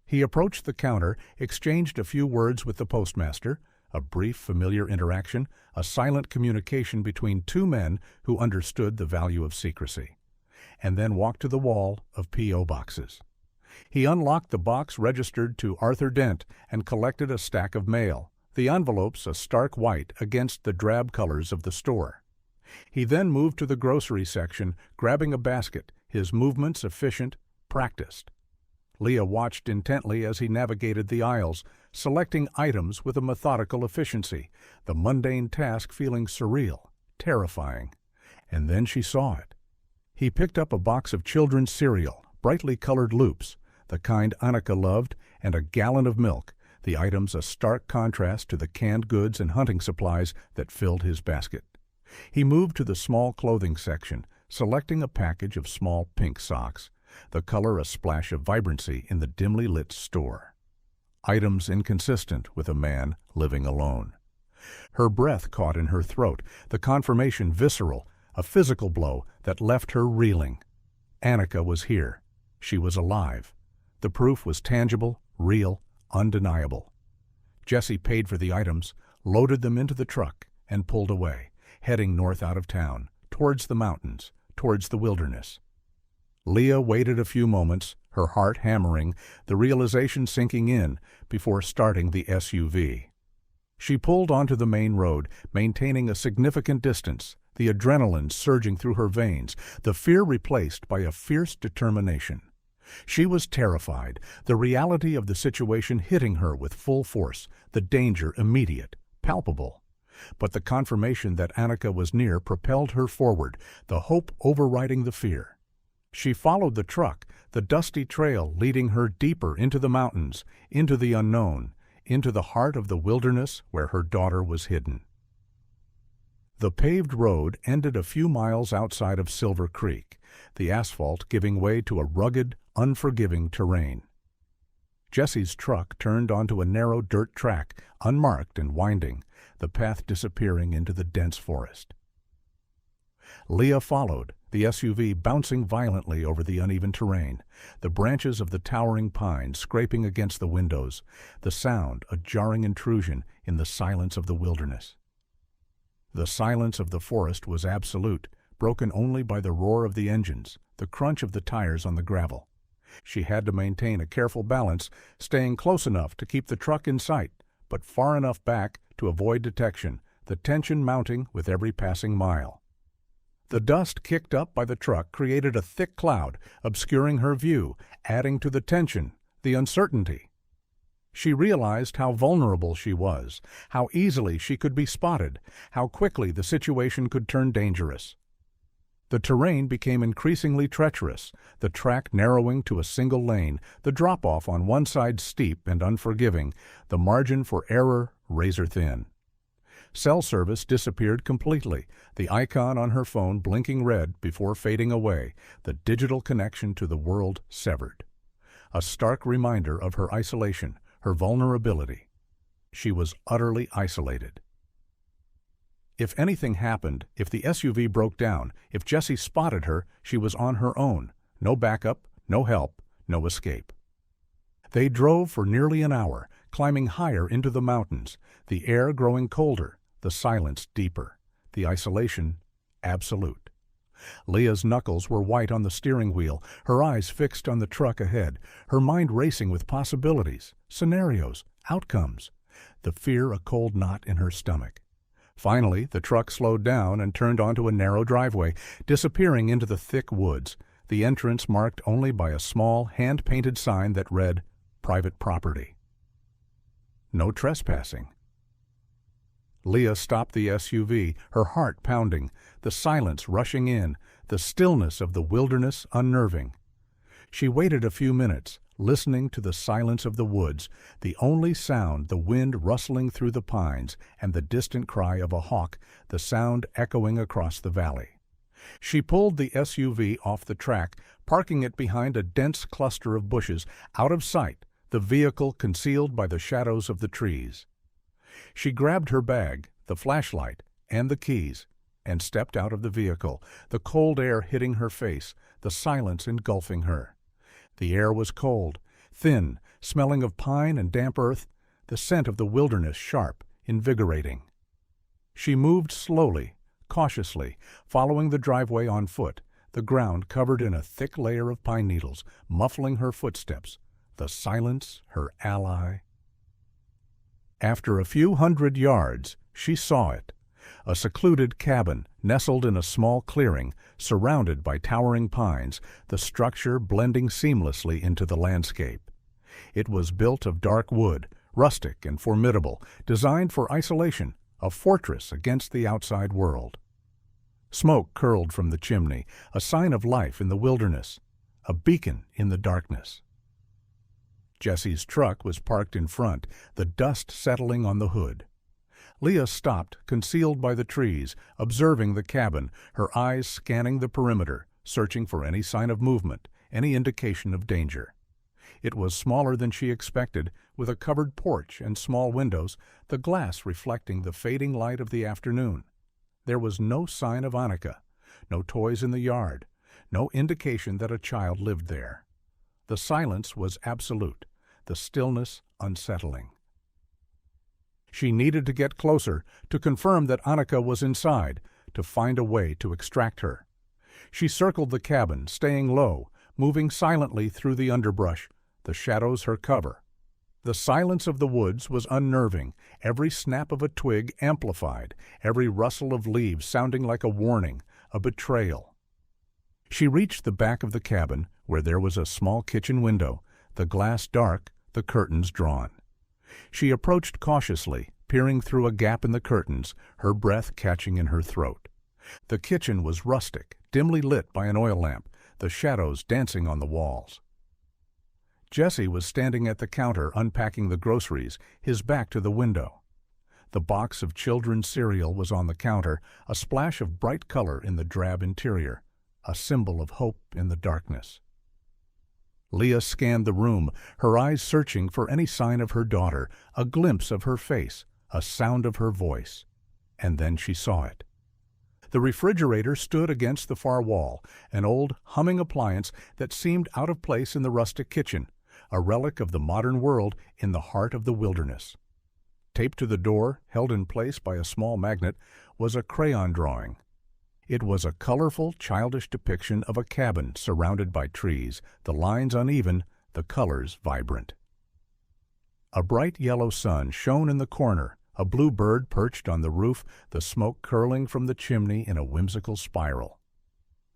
He approached the counter, exchanged a few words with the postmaster, a brief, familiar interaction, a silent communication between two men who understood the value of secrecy, and then walked to the wall of P.O. boxes. He unlocked the box registered to Arthur Dent and collected a stack of mail, the envelopes a stark white against the drab colors of the store. He then moved to the grocery section, grabbing a basket, his movements efficient, practiced. Leah watched intently as he navigated the aisles, selecting items with a methodical efficiency, the mundane task feeling surreal, terrifying. And then she saw it. He picked up a box of children's cereal, brightly colored loops, the kind Annika loved, and a gallon of milk, the items a stark contrast to the canned goods and hunting supplies that filled his basket. He moved to the small clothing section, selecting a package of small pink socks, the color a splash of vibrancy in the dimly lit store. Items inconsistent with a man living alone. Her breath caught in her throat, the confirmation visceral, a physical blow that left her reeling. Annika was here. She was alive. The proof was tangible, real, undeniable. Jesse paid for the items, loaded them into the truck, and pulled away, heading north out of town, towards the mountains, towards the wilderness. Leah waited a few moments, her heart hammering, the realization sinking in, before starting the SUV. She pulled onto the main road, maintaining a significant distance, the adrenaline surging through her veins, the fear replaced by a fierce determination. She was terrified, the reality of the situation hitting her with full force, the danger immediate, palpable. But the confirmation that Annika was near propelled her forward, the hope overriding the fear. She followed the truck, the dusty trail leading her deeper into the mountains, into the unknown, into the heart of the wilderness where her daughter was hidden. The paved road ended a few miles outside of Silver Creek, the asphalt giving way to a rugged, unforgiving terrain. Jesse's truck turned onto a narrow dirt track, unmarked and winding, the path disappearing into the dense forest. Leah followed, the SUV bouncing violently over the uneven terrain, the branches of the towering pines scraping against the windows, the sound a jarring intrusion in the silence of the wilderness. The silence of the forest was absolute, broken only by the roar of the engines, the crunch of the tires on the gravel. She had to maintain a careful balance, staying close enough to keep the truck in sight, but far enough back to avoid detection, the tension mounting with every passing mile. The dust kicked up by the truck created a thick cloud, obscuring her view, adding to the tension, the uncertainty. She realized how vulnerable she was, how easily she could be spotted, how quickly the situation could turn dangerous. The terrain became increasingly treacherous, the track narrowing to a single lane, the drop-off on one side steep and unforgiving, the margin for error razor-thin. Cell service disappeared completely, the icon on her phone blinking red before fading away, the digital connection to the world severed. A stark reminder of her isolation, her vulnerability. She was utterly isolated. If anything happened, if the SUV broke down, if Jesse spotted her, she was on her own. No backup, no help, no escape. They drove for nearly an hour, climbing higher into the mountains, the air growing colder, the silence deeper, the isolation absolute. Leah's knuckles were white on the steering wheel, her eyes fixed on the truck ahead, her mind racing with possibilities, scenarios, outcomes, the fear a cold knot in her stomach. Finally, the truck slowed down and turned onto a narrow driveway, disappearing into the thick woods, the entrance marked only by a small, hand-painted sign that read, "Private Property." No trespassing. Leah stopped the SUV, her heart pounding, the silence rushing in, the stillness of the wilderness unnerving. She waited a few minutes, listening to the silence of the woods, the only sound the wind rustling through the pines and the distant cry of a hawk, the sound echoing across the valley. She pulled the SUV off the track, parking it behind a dense cluster of bushes, out of sight, the vehicle concealed by the shadows of the trees. She grabbed her bag, the flashlight, and the keys, and stepped out of the vehicle, the cold air hitting her face, the silence engulfing her. The air was cold, thin, smelling of pine and damp earth, the scent of the wilderness sharp, invigorating. She moved slowly, cautiously, following the driveway on foot, the ground covered in a thick layer of pine needles, muffling her footsteps, the silence her ally. After a few hundred yards, she saw it, a secluded cabin nestled in a small clearing, surrounded by towering pines, the structure blending seamlessly into the landscape. It was built of dark wood, rustic and formidable, designed for isolation, a fortress against the outside world. Smoke curled from the chimney, a sign of life in the wilderness, a beacon in the darkness. Jesse's truck was parked in front, the dust settling on the hood. Leah stopped, concealed by the trees, observing the cabin, her eyes scanning the perimeter, searching for any sign of movement, any indication of danger. It was smaller than she expected, with a covered porch and small windows, the glass reflecting the fading light of the afternoon. There was no sign of Annika, no toys in the yard, no indication that a child lived there. The silence was absolute, the stillness unsettling. She needed to get closer, to confirm that Annika was inside, to find a way to extract her. She circled the cabin, staying low, moving silently through the underbrush, the shadows her cover. The silence of the woods was unnerving, every snap of a twig amplified, every rustle of leaves sounding like a warning, a betrayal. She reached the back of the cabin, where there was a small kitchen window, the glass dark, the curtains drawn. She approached cautiously, peering through a gap in the curtains, her breath catching in her throat. The kitchen was rustic, dimly lit by an oil lamp, the shadows dancing on the walls. Jesse was standing at the counter unpacking the groceries, his back to the window. The box of children's cereal was on the counter, a splash of bright color in the drab interior, a symbol of hope in the darkness. Leah scanned the room, her eyes searching for any sign of her daughter, a glimpse of her face, a sound of her voice. And then she saw it. The refrigerator stood against the far wall, an old, humming appliance that seemed out of place in the rustic kitchen, a relic of the modern world in the heart of the wilderness. Taped to the door, held in place by a small magnet, was a crayon drawing. It was a colorful, childish depiction of a cabin surrounded by trees, the lines uneven, the colors vibrant. A bright yellow sun shone in the corner, a blue bird perched on the roof, the smoke curling from the chimney in a whimsical spiral.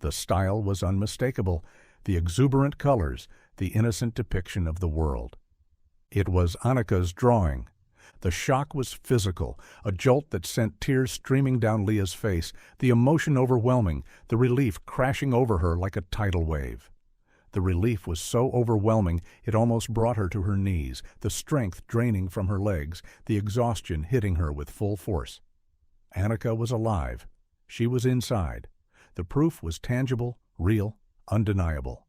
The style was unmistakable, the exuberant colors, the innocent depiction of the world. It was Annika's drawing. The shock was physical, a jolt that sent tears streaming down Leah's face, the emotion overwhelming, the relief crashing over her like a tidal wave. The relief was so overwhelming it almost brought her to her knees, the strength draining from her legs, the exhaustion hitting her with full force. Annika was alive. She was inside. The proof was tangible, real, undeniable.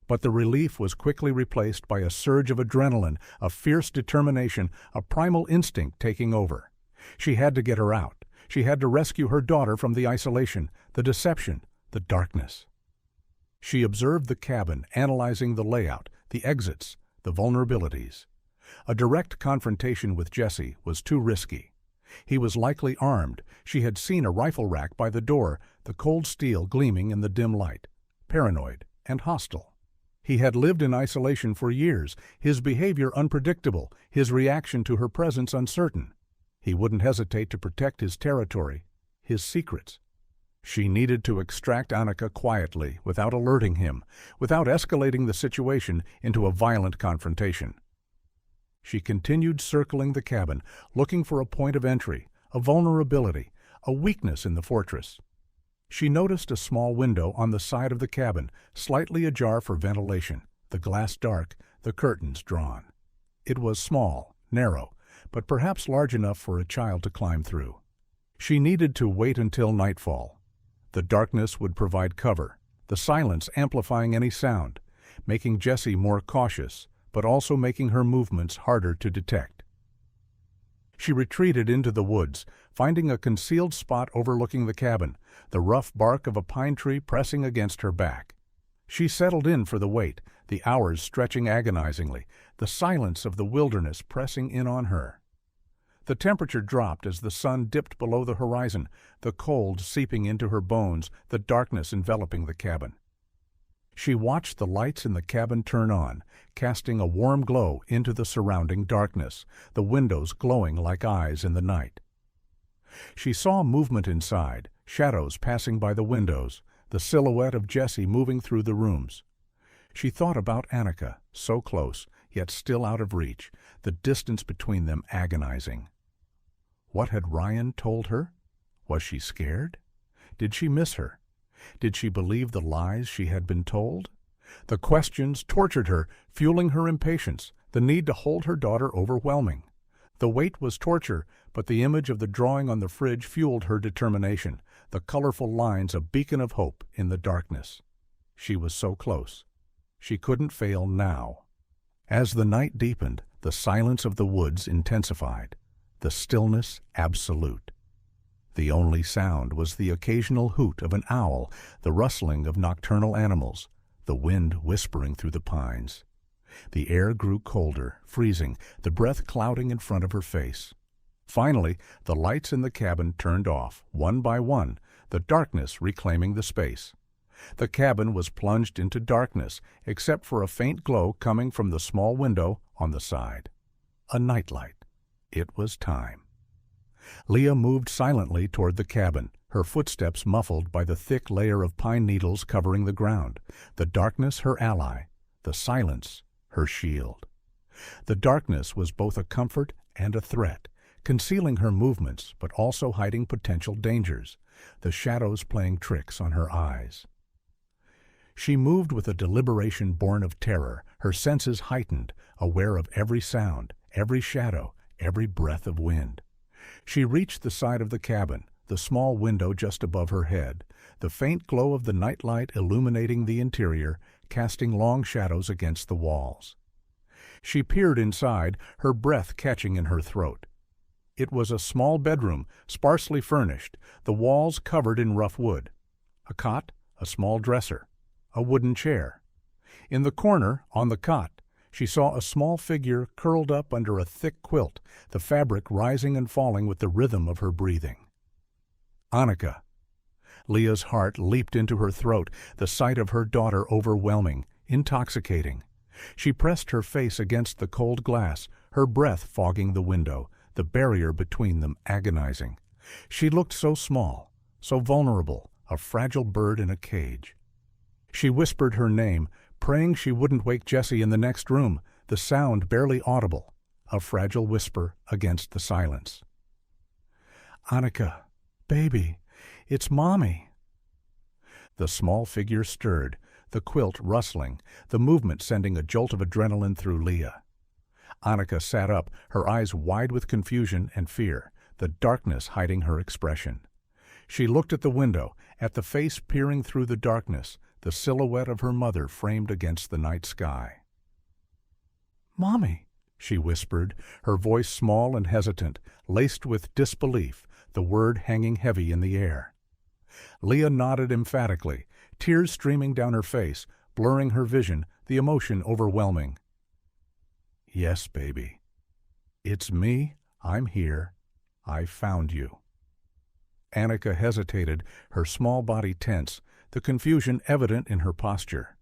But the relief was quickly replaced by a surge of adrenaline, a fierce determination, a primal instinct taking over. She had to get her out. She had to rescue her daughter from the isolation, the deception, the darkness. She observed the cabin, analyzing the layout, the exits, the vulnerabilities. A direct confrontation with Jesse was too risky. He was likely armed. She had seen a rifle rack by the door, the cold steel gleaming in the dim light. Paranoid and hostile. He had lived in isolation for years, his behavior unpredictable, his reaction to her presence uncertain. He wouldn't hesitate to protect his territory, his secrets. She needed to extract Annika quietly, without alerting him, without escalating the situation into a violent confrontation. She continued circling the cabin, looking for a point of entry, a vulnerability, a weakness in the fortress. She noticed a small window on the side of the cabin, slightly ajar for ventilation, the glass dark, the curtains drawn. It was small, narrow, but perhaps large enough for a child to climb through. She needed to wait until nightfall. The darkness would provide cover, the silence amplifying any sound, making Jessie more cautious, but also making her movements harder to detect. She retreated into the woods, finding a concealed spot overlooking the cabin, the rough bark of a pine tree pressing against her back. She settled in for the wait, the hours stretching agonizingly, the silence of the wilderness pressing in on her. The temperature dropped as the sun dipped below the horizon, the cold seeping into her bones, the darkness enveloping the cabin. She watched the lights in the cabin turn on, casting a warm glow into the surrounding darkness, the windows glowing like eyes in the night. She saw movement inside, shadows passing by the windows, the silhouette of Jessie moving through the rooms. She thought about Annika, so close, yet still out of reach, the distance between them agonizing. What had Ryan told her? Was she scared? Did she miss her? Did she believe the lies she had been told? The questions tortured her, fueling her impatience, the need to hold her daughter overwhelming. The wait was torture, but the image of the drawing on the fridge fueled her determination, the colorful lines a beacon of hope in the darkness. She was so close. She couldn't fail now. As the night deepened, the silence of the woods intensified, the stillness absolute. The only sound was the occasional hoot of an owl, the rustling of nocturnal animals, the wind whispering through the pines. The air grew colder, freezing, the breath clouding in front of her face. Finally, the lights in the cabin turned off, one by one, the darkness reclaiming the space. The cabin was plunged into darkness, except for a faint glow coming from the small window on the side. A nightlight. It was time. Leah moved silently toward the cabin, her footsteps muffled by the thick layer of pine needles covering the ground, the darkness her ally, the silence her shield. The darkness was both a comfort and a threat, concealing her movements but also hiding potential dangers, the shadows playing tricks on her eyes. She moved with a deliberation born of terror, her senses heightened, aware of every sound, every shadow, every breath of wind. She reached the side of the cabin, the small window just above her head, the faint glow of the nightlight illuminating the interior, casting long shadows against the walls. She peered inside, her breath catching in her throat. It was a small bedroom, sparsely furnished, the walls covered in rough wood. A cot, a small dresser, a wooden chair. In the corner, on the cot, she saw a small figure curled up under a thick quilt, the fabric rising and falling with the rhythm of her breathing. Annika. Leah's heart leaped into her throat, the sight of her daughter overwhelming, intoxicating. She pressed her face against the cold glass, her breath fogging the window, the barrier between them agonizing. She looked so small, so vulnerable, a fragile bird in a cage. She whispered her name, praying she wouldn't wake Jessie in the next room, the sound barely audible, a fragile whisper against the silence. Annika, baby, it's Mommy. The small figure stirred, the quilt rustling, the movement sending a jolt of adrenaline through Leah. Annika sat up, her eyes wide with confusion and fear, the darkness hiding her expression. She looked at the window, at the face peering through the darkness, the silhouette of her mother framed against the night sky. Mommy, she whispered, her voice small and hesitant, laced with disbelief, the word hanging heavy in the air. Leah nodded emphatically, tears streaming down her face, blurring her vision, the emotion overwhelming. Yes, baby. It's me. I'm here. I found you. Annika hesitated, her small body tense, the confusion evident in her posture.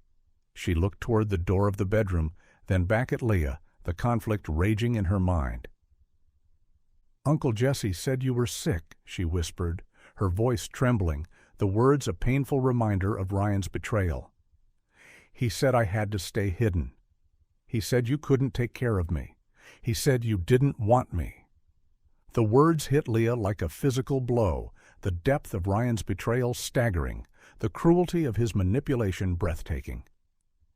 She looked toward the door of the bedroom, then back at Leah, the conflict raging in her mind. "Uncle Jesse said you were sick," she whispered, her voice trembling, the words a painful reminder of Ryan's betrayal. "He said I had to stay hidden. He said you couldn't take care of me. He said you didn't want me." The words hit Leah like a physical blow, the depth of Ryan's betrayal staggering, the cruelty of his manipulation breathtaking.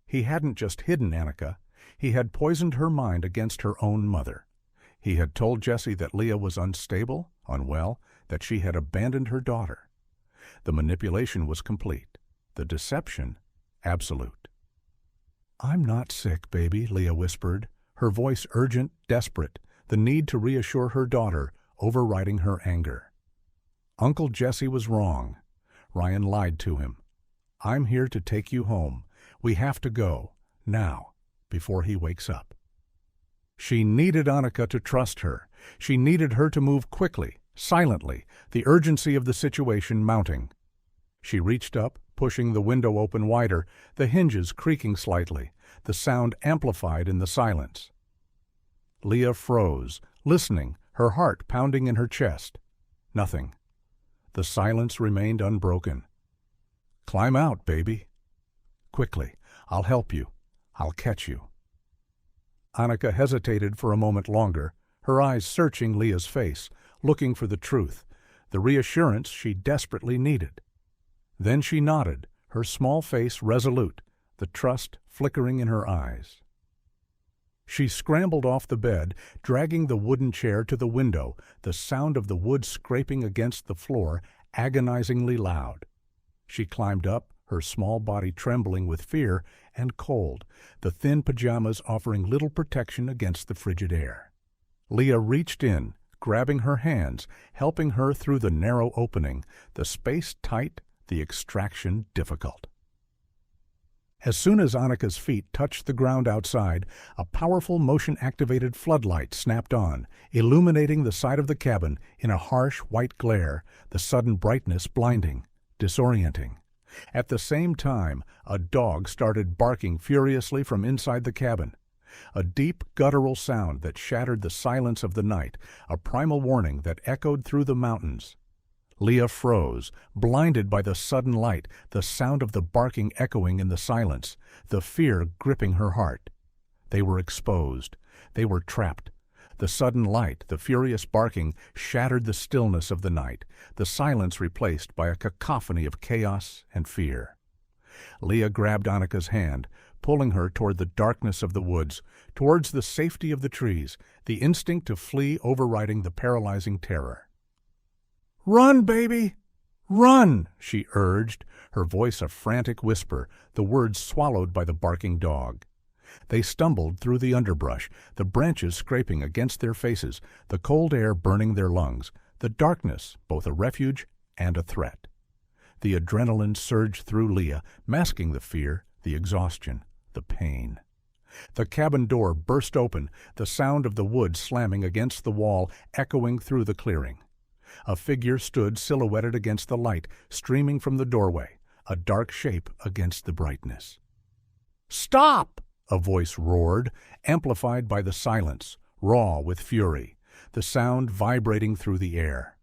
He hadn't just hidden Annika, he had poisoned her mind against her own mother. He had told Jesse that Leah was unstable, unwell, that she had abandoned her daughter. The manipulation was complete, the deception absolute. "I'm not sick, baby," Leah whispered, her voice urgent, desperate, the need to reassure her daughter, overriding her anger. Uncle Jesse was wrong. Ryan lied to him. "I'm here to take you home. We have to go, now, before he wakes up." She needed Annika to trust her. She needed her to move quickly, silently, the urgency of the situation mounting. She reached up, pushing the window open wider, the hinges creaking slightly, the sound amplified in the silence. Leah froze, listening, her heart pounding in her chest. Nothing. The silence remained unbroken. "Climb out, baby." "Quickly. I'll help you. I'll catch you." Annika hesitated for a moment longer, her eyes searching Leah's face, looking for the truth, the reassurance she desperately needed. Then she nodded, her small face resolute, the trust flickering in her eyes. She scrambled off the bed, dragging the wooden chair to the window, the sound of the wood scraping against the floor agonizingly loud. She climbed up, her small body trembling with fear and cold, the thin pajamas offering little protection against the frigid air. Leah reached in, grabbing her hands, helping her through the narrow opening, the space tight, the extraction difficult. As soon as Annika's feet touched the ground outside, a powerful motion-activated floodlight snapped on, illuminating the side of the cabin in a harsh white glare, the sudden brightness blinding, disorienting. At the same time, a dog started barking furiously from inside the cabin. A deep, guttural sound that shattered the silence of the night, a primal warning that echoed through the mountains. Leah froze, blinded by the sudden light, the sound of the barking echoing in the silence, the fear gripping her heart. They were exposed. They were trapped. The sudden light, the furious barking, shattered the stillness of the night, the silence replaced by a cacophony of chaos and fear. Leah grabbed Annika's hand, pulling her toward the darkness of the woods, towards the safety of the trees, the instinct to flee overriding the paralyzing terror. "Run, baby! Run!" she urged, her voice a frantic whisper, the words swallowed by the barking dog. They stumbled through the underbrush, the branches scraping against their faces, the cold air burning their lungs, the darkness both a refuge and a threat. The adrenaline surged through Leah, masking the fear, the exhaustion, the pain. The cabin door burst open, the sound of the wood slamming against the wall echoing through the clearing. A figure stood silhouetted against the light, streaming from the doorway, a dark shape against the brightness. "Stop!" a voice roared, amplified by the silence, raw with fury, the sound vibrating through the air.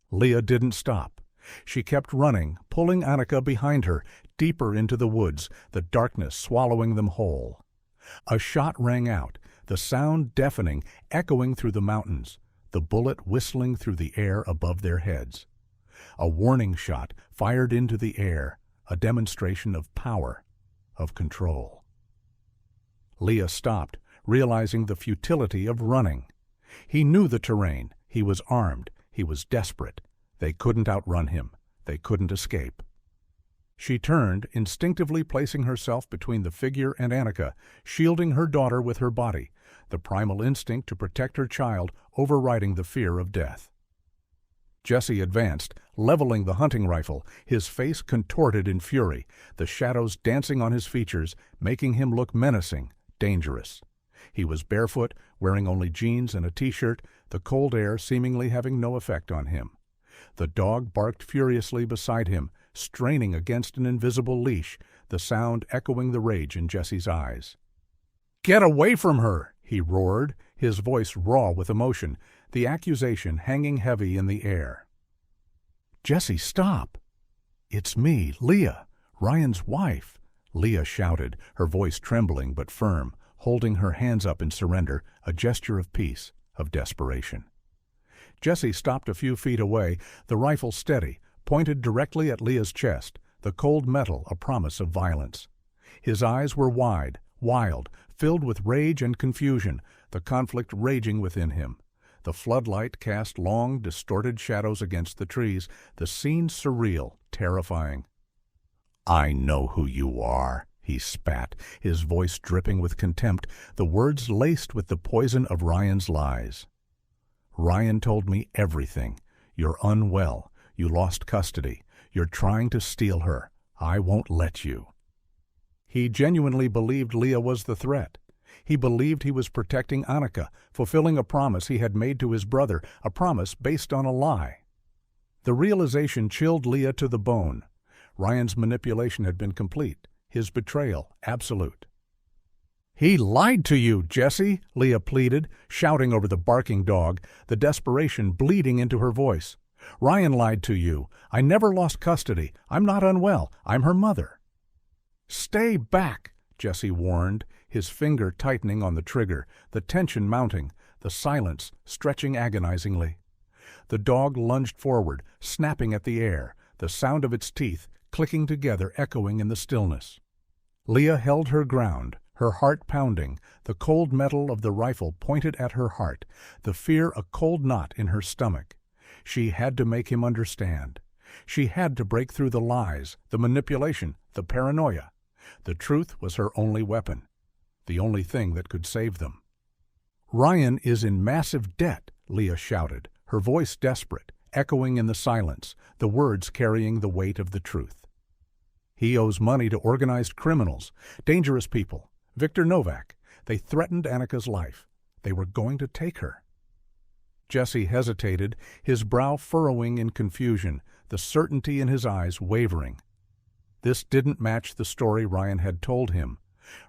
Leah didn't stop. She kept running, pulling Annika behind her, deeper into the woods, the darkness swallowing them whole. A shot rang out, the sound deafening, echoing through the mountains, the bullet whistling through the air above their heads. A warning shot fired into the air, a demonstration of power, of control. Leah stopped, realizing the futility of running. He knew the terrain. He was armed. He was desperate. They couldn't outrun him. They couldn't escape. She turned, instinctively placing herself between the figure and Annika, shielding her daughter with her body, the primal instinct to protect her child overriding the fear of death. Jesse advanced, leveling the hunting rifle, his face contorted in fury, the shadows dancing on his features, making him look menacing, dangerous. He was barefoot, wearing only jeans and a t-shirt, the cold air seemingly having no effect on him. The dog barked furiously beside him, straining against an invisible leash, the sound echoing the rage in Jesse's eyes. "Get away from her!" he roared, his voice raw with emotion, the accusation hanging heavy in the air. "Jesse, stop! It's me, Leah, Ryan's wife," Leah shouted, her voice trembling but firm, holding her hands up in surrender, a gesture of peace, of desperation. Jesse stopped a few feet away, the rifle steady, pointed directly at Leah's chest, the cold metal a promise of violence. His eyes were wide, wild, filled with rage and confusion, the conflict raging within him. The floodlight cast long, distorted shadows against the trees, the scene surreal, terrifying. "I know who you are," he spat, his voice dripping with contempt, the words laced with the poison of Ryan's lies. "Ryan told me everything. You're unwell. You lost custody. You're trying to steal her. I won't let you." He genuinely believed Leah was the threat. He believed he was protecting Annika, fulfilling a promise he had made to his brother, a promise based on a lie. The realization chilled Leah to the bone. Ryan's manipulation had been complete, his betrayal absolute. "He lied to you, Jesse," Leah pleaded, shouting over the barking dog, the desperation bleeding into her voice. "Ryan lied to you. I never lost custody. I'm not unwell. I'm her mother." "Stay back," Jesse warned, his finger tightening on the trigger, the tension mounting, the silence stretching agonizingly. The dog lunged forward, snapping at the air, the sound of its teeth clicking together echoing in the stillness. Leah held her ground, her heart pounding, the cold metal of the rifle pointed at her heart, the fear a cold knot in her stomach. She had to make him understand. She had to break through the lies, the manipulation, the paranoia. The truth was her only weapon, the only thing that could save them. "Ryan is in massive debt," Leah shouted, her voice desperate, echoing in the silence, the words carrying the weight of the truth. "He owes money to organized criminals, dangerous people. Victor Novak. They threatened Annika's life. They were going to take her." Jesse hesitated, his brow furrowing in confusion, the certainty in his eyes wavering. This didn't match the story Ryan had told him.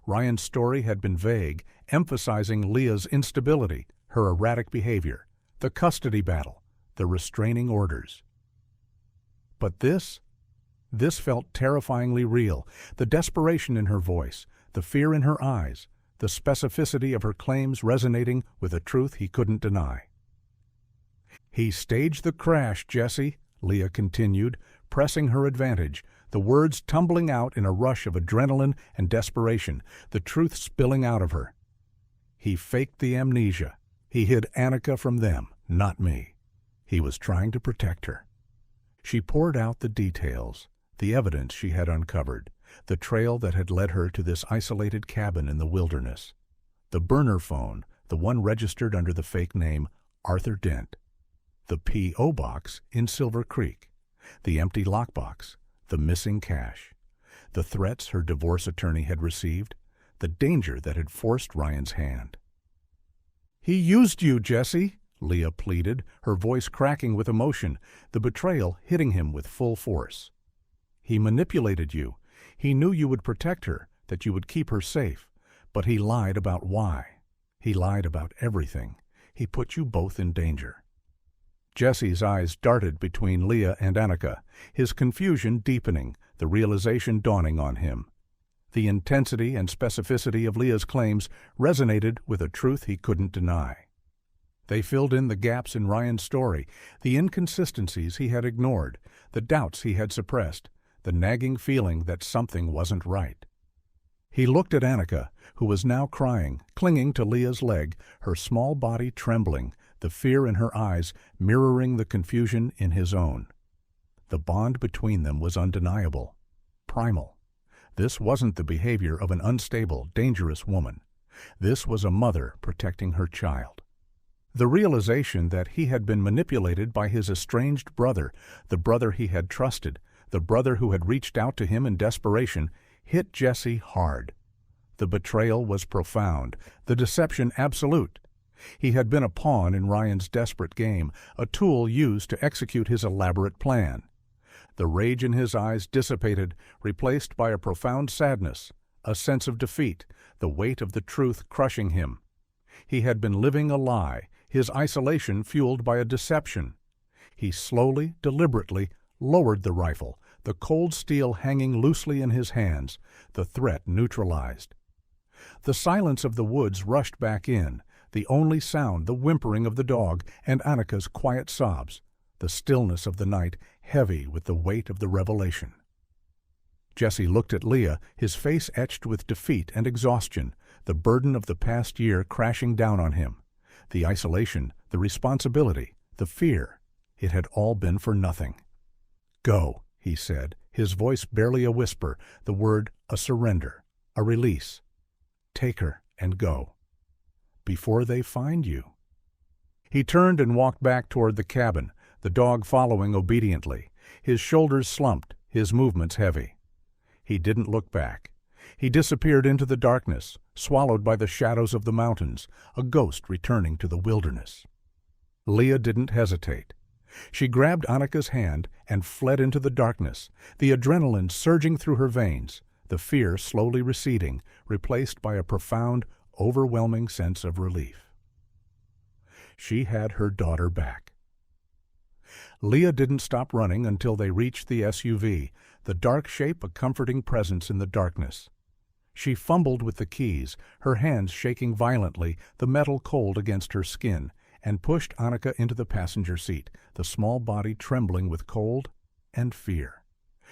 Ryan's story had been vague, emphasizing Leah's instability, her erratic behavior, the custody battle, the restraining orders. But this felt terrifyingly real, the desperation in her voice, the fear in her eyes, the specificity of her claims resonating with a truth he couldn't deny. "He staged the crash, Jesse," Leah continued, pressing her advantage, the words tumbling out in a rush of adrenaline and desperation, the truth spilling out of her. "He faked the amnesia. He hid Annika from them, not me. He was trying to protect her." She poured out the details, the evidence she had uncovered, the trail that had led her to this isolated cabin in the wilderness. The burner phone, the one registered under the fake name Arthur Dent. The P.O. box in Silver Creek. The empty lockbox. The missing cash. The threats her divorce attorney had received. The danger that had forced Ryan's hand. "He used you, Jesse," Leah pleaded, her voice cracking with emotion, the betrayal hitting him with full force. "He manipulated you. He knew you would protect her, that you would keep her safe. But he lied about why. He lied about everything. He put you both in danger." Jesse's eyes darted between Leah and Annika, his confusion deepening, the realization dawning on him. The intensity and specificity of Leah's claims resonated with a truth he couldn't deny. They filled in the gaps in Ryan's story, the inconsistencies he had ignored, the doubts he had suppressed, the nagging feeling that something wasn't right. He looked at Annika, who was now crying, clinging to Leah's leg, her small body trembling, the fear in her eyes mirroring the confusion in his own. The bond between them was undeniable, primal. This wasn't the behavior of an unstable, dangerous woman. This was a mother protecting her child. The realization that he had been manipulated by his estranged brother, the brother he had trusted, the brother who had reached out to him in desperation, hit Jesse hard. The betrayal was profound, the deception absolute. He had been a pawn in Ryan's desperate game, a tool used to execute his elaborate plan. The rage in his eyes dissipated, replaced by a profound sadness, a sense of defeat, the weight of the truth crushing him. He had been living a lie, his isolation fueled by a deception. He slowly, deliberately lowered the rifle, the cold steel hanging loosely in his hands, the threat neutralized. The silence of the woods rushed back in, the only sound the whimpering of the dog and Annika's quiet sobs, the stillness of the night heavy with the weight of the revelation. Jesse looked at Leah, his face etched with defeat and exhaustion, the burden of the past year crashing down on him. The isolation, the responsibility, the fear, it had all been for nothing. "Go," he said, his voice barely a whisper, the word a surrender, a release. "Take her and go. Before they find you." He turned and walked back toward the cabin, the dog following obediently, his shoulders slumped, his movements heavy. He didn't look back. He disappeared into the darkness, swallowed by the shadows of the mountains, a ghost returning to the wilderness. Leah didn't hesitate. She grabbed Annika's hand and fled into the darkness, the adrenaline surging through her veins, the fear slowly receding, replaced by a profound, overwhelming sense of relief. She had her daughter back. Leah didn't stop running until they reached the SUV, the dark shape a comforting presence in the darkness. She fumbled with the keys, her hands shaking violently, the metal cold against her skin, and pushed Annika into the passenger seat, the small body trembling with cold and fear.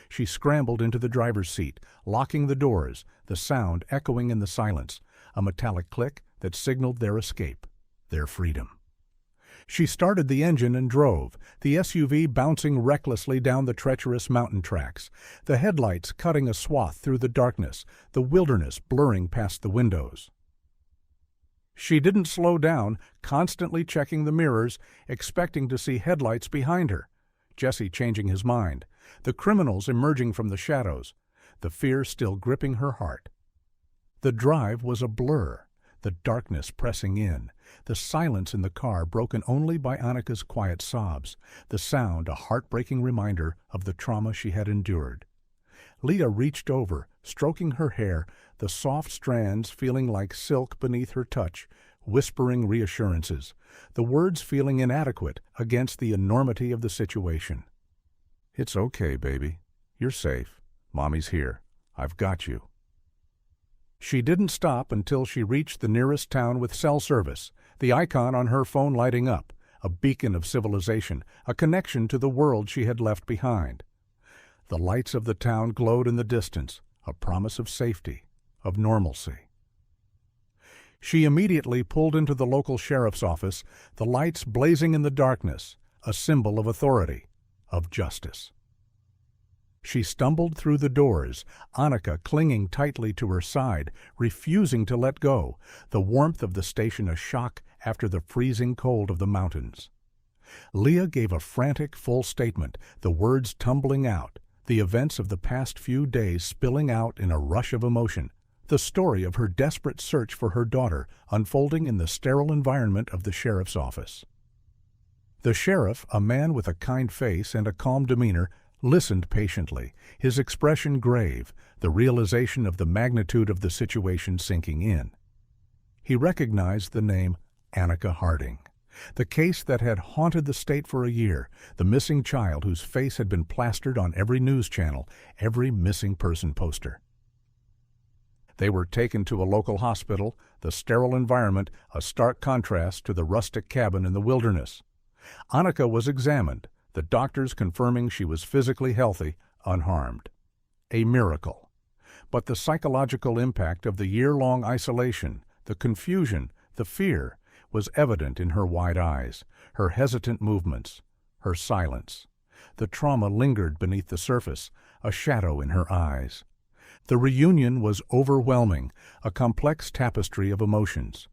She scrambled into the driver's seat, locking the doors, the sound echoing in the silence, a metallic click that signaled their escape, their freedom. She started the engine and drove, the SUV bouncing recklessly down the treacherous mountain tracks, the headlights cutting a swath through the darkness, the wilderness blurring past the windows. She didn't slow down, constantly checking the mirrors, expecting to see headlights behind her. Jesse changing his mind, the criminals emerging from the shadows, the fear still gripping her heart. The drive was a blur, the darkness pressing in, the silence in the car broken only by Annika's quiet sobs, the sound a heartbreaking reminder of the trauma she had endured. Leah reached over, stroking her hair, the soft strands feeling like silk beneath her touch, whispering reassurances, the words feeling inadequate against the enormity of the situation. "It's okay, baby. You're safe. Mommy's here. I've got you." She didn't stop until she reached the nearest town with cell service, the icon on her phone lighting up, a beacon of civilization, a connection to the world she had left behind. The lights of the town glowed in the distance, a promise of safety, of normalcy. She immediately pulled into the local sheriff's office, the lights blazing in the darkness, a symbol of authority, of justice. She stumbled through the doors, Annika clinging tightly to her side, refusing to let go, the warmth of the station a shock after the freezing cold of the mountains. Leah gave a frantic, full statement, the words tumbling out, the events of the past few days spilling out in a rush of emotion, the story of her desperate search for her daughter unfolding in the sterile environment of the sheriff's office. The sheriff, a man with a kind face and a calm demeanor, listened patiently, his expression grave, the realization of the magnitude of the situation sinking in. He recognized the name Annika Harding, the case that had haunted the state for a year, the missing child whose face had been plastered on every news channel, every missing person poster. They were taken to a local hospital, the sterile environment a stark contrast to the rustic cabin in the wilderness. Annika was examined, the doctors confirming she was physically healthy, unharmed. A miracle. But the psychological impact of the year-long isolation, the confusion, the fear, was evident in her wide eyes, her hesitant movements, her silence. The trauma lingered beneath the surface, a shadow in her eyes. The reunion was overwhelming, a complex tapestry of emotions.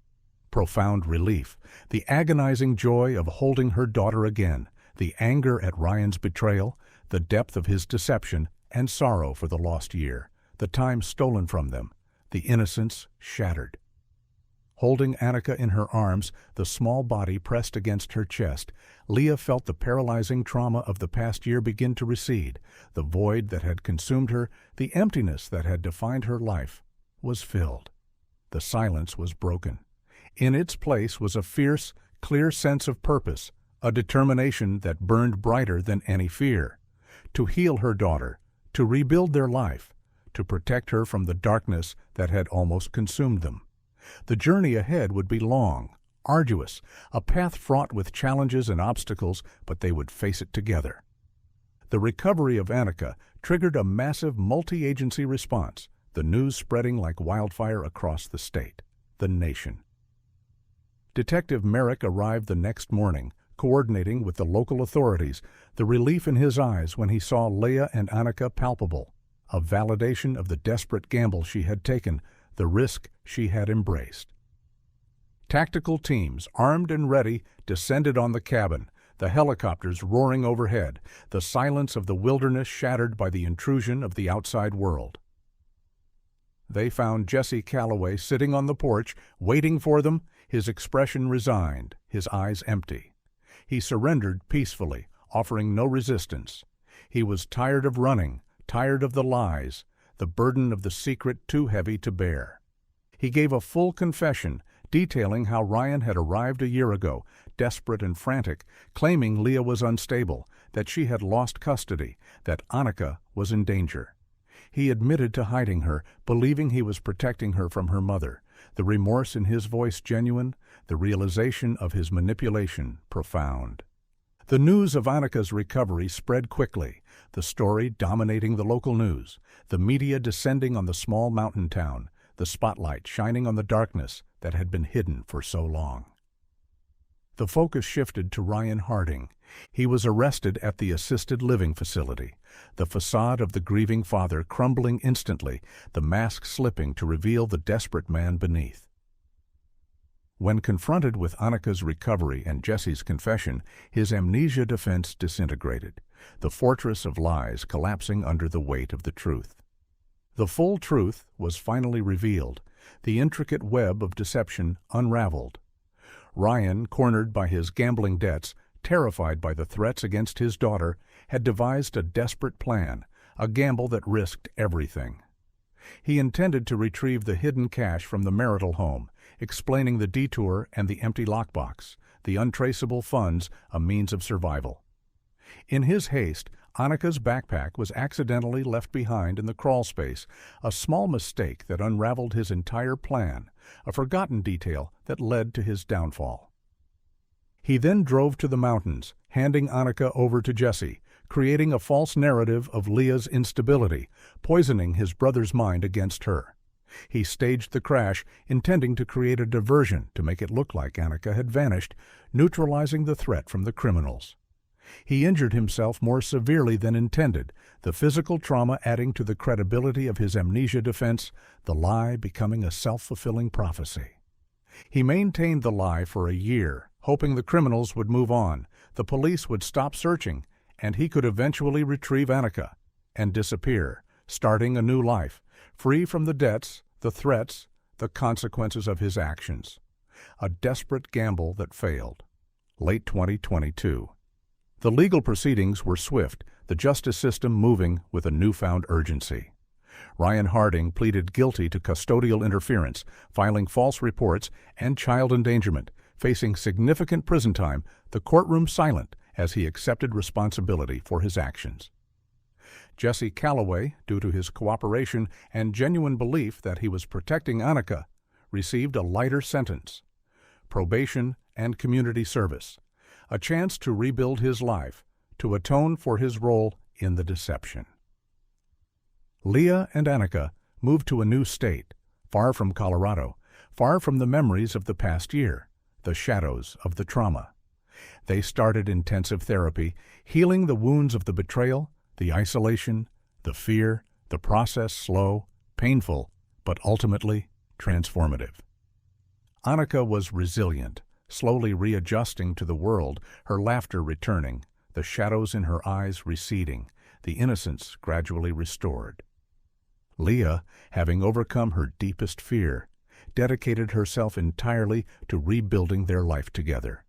Profound relief, the agonizing joy of holding her daughter again, the anger at Ryan's betrayal, the depth of his deception, and sorrow for the lost year, the time stolen from them, the innocence shattered. Holding Annika in her arms, the small body pressed against her chest, Leah felt the paralyzing trauma of the past year begin to recede. The void that had consumed her, the emptiness that had defined her life, was filled. The silence was broken. In its place was a fierce, clear sense of purpose, a determination that burned brighter than any fear. To heal her daughter, to rebuild their life, to protect her from the darkness that had almost consumed them. The journey ahead would be long, arduous, a path fraught with challenges and obstacles, but they would face it together. The recovery of Annika triggered a massive multi-agency response, the news spreading like wildfire across the state, the nation. Detective Merrick arrived the next morning, coordinating with the local authorities, the relief in his eyes when he saw Leah and Annika palpable, a validation of the desperate gamble she had taken, the risk she had embraced. Tactical teams, armed and ready, descended on the cabin, the helicopters roaring overhead, the silence of the wilderness shattered by the intrusion of the outside world. They found Jesse Calloway sitting on the porch, waiting for them, his expression resigned, his eyes empty. He surrendered peacefully, offering no resistance. He was tired of running, tired of the lies, the burden of the secret too heavy to bear. He gave a full confession, detailing how Ryan had arrived a year ago, desperate and frantic, claiming Leah was unstable, that she had lost custody, that Annika was in danger. He admitted to hiding her, believing he was protecting her from her mother, the remorse in his voice genuine, the realization of his manipulation profound. The news of Annika's recovery spread quickly, the story dominating the local news, the media descending on the small mountain town, the spotlight shining on the darkness that had been hidden for so long. The focus shifted to Ryan Harding. He was arrested at the assisted living facility, the facade of the grieving father crumbling instantly, the mask slipping to reveal the desperate man beneath. When confronted with Annika's recovery and Jesse's confession, his amnesia defense disintegrated, the fortress of lies collapsing under the weight of the truth. The full truth was finally revealed, the intricate web of deception unraveled. Ryan, cornered by his gambling debts, terrified by the threats against his daughter, had devised a desperate plan, a gamble that risked everything. He intended to retrieve the hidden cash from the marital home, explaining the detour and the empty lockbox, the untraceable funds a means of survival. In his haste, Annika's backpack was accidentally left behind in the crawl space, a small mistake that unraveled his entire plan, a forgotten detail that led to his downfall. He then drove to the mountains, handing Annika over to Jesse, creating a false narrative of Leah's instability, poisoning his brother's mind against her. He staged the crash, intending to create a diversion to make it look like Annika had vanished, neutralizing the threat from the criminals. He injured himself more severely than intended, the physical trauma adding to the credibility of his amnesia defense, the lie becoming a self-fulfilling prophecy. He maintained the lie for a year, hoping the criminals would move on, the police would stop searching, and he could eventually retrieve Annika and disappear, starting a new life, free from the debts, the threats, the consequences of his actions. A desperate gamble that failed. Late 2022. The legal proceedings were swift, the justice system moving with a newfound urgency. Ryan Harding pleaded guilty to custodial interference, filing false reports, and child endangerment, facing significant prison time, the courtroom silent as he accepted responsibility for his actions. Jesse Calloway, due to his cooperation and genuine belief that he was protecting Annika, received a lighter sentence: probation and community service, a chance to rebuild his life, to atone for his role in the deception. Leah and Annika moved to a new state, far from Colorado, far from the memories of the past year, the shadows of the trauma. They started intensive therapy, healing the wounds of the betrayal, the isolation, the fear, the process slow, painful, but ultimately transformative. Annika was resilient, slowly readjusting to the world, her laughter returning, the shadows in her eyes receding, the innocence gradually restored. Leah, having overcome her deepest fear, dedicated herself entirely to rebuilding their life together.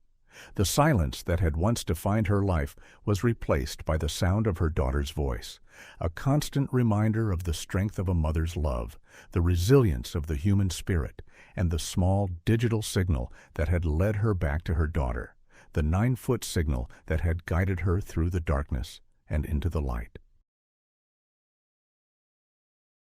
The silence that had once defined her life was replaced by the sound of her daughter's voice, a constant reminder of the strength of a mother's love, the resilience of the human spirit, and the small digital signal that had led her back to her daughter, the 9-foot signal that had guided her through the darkness and into the light.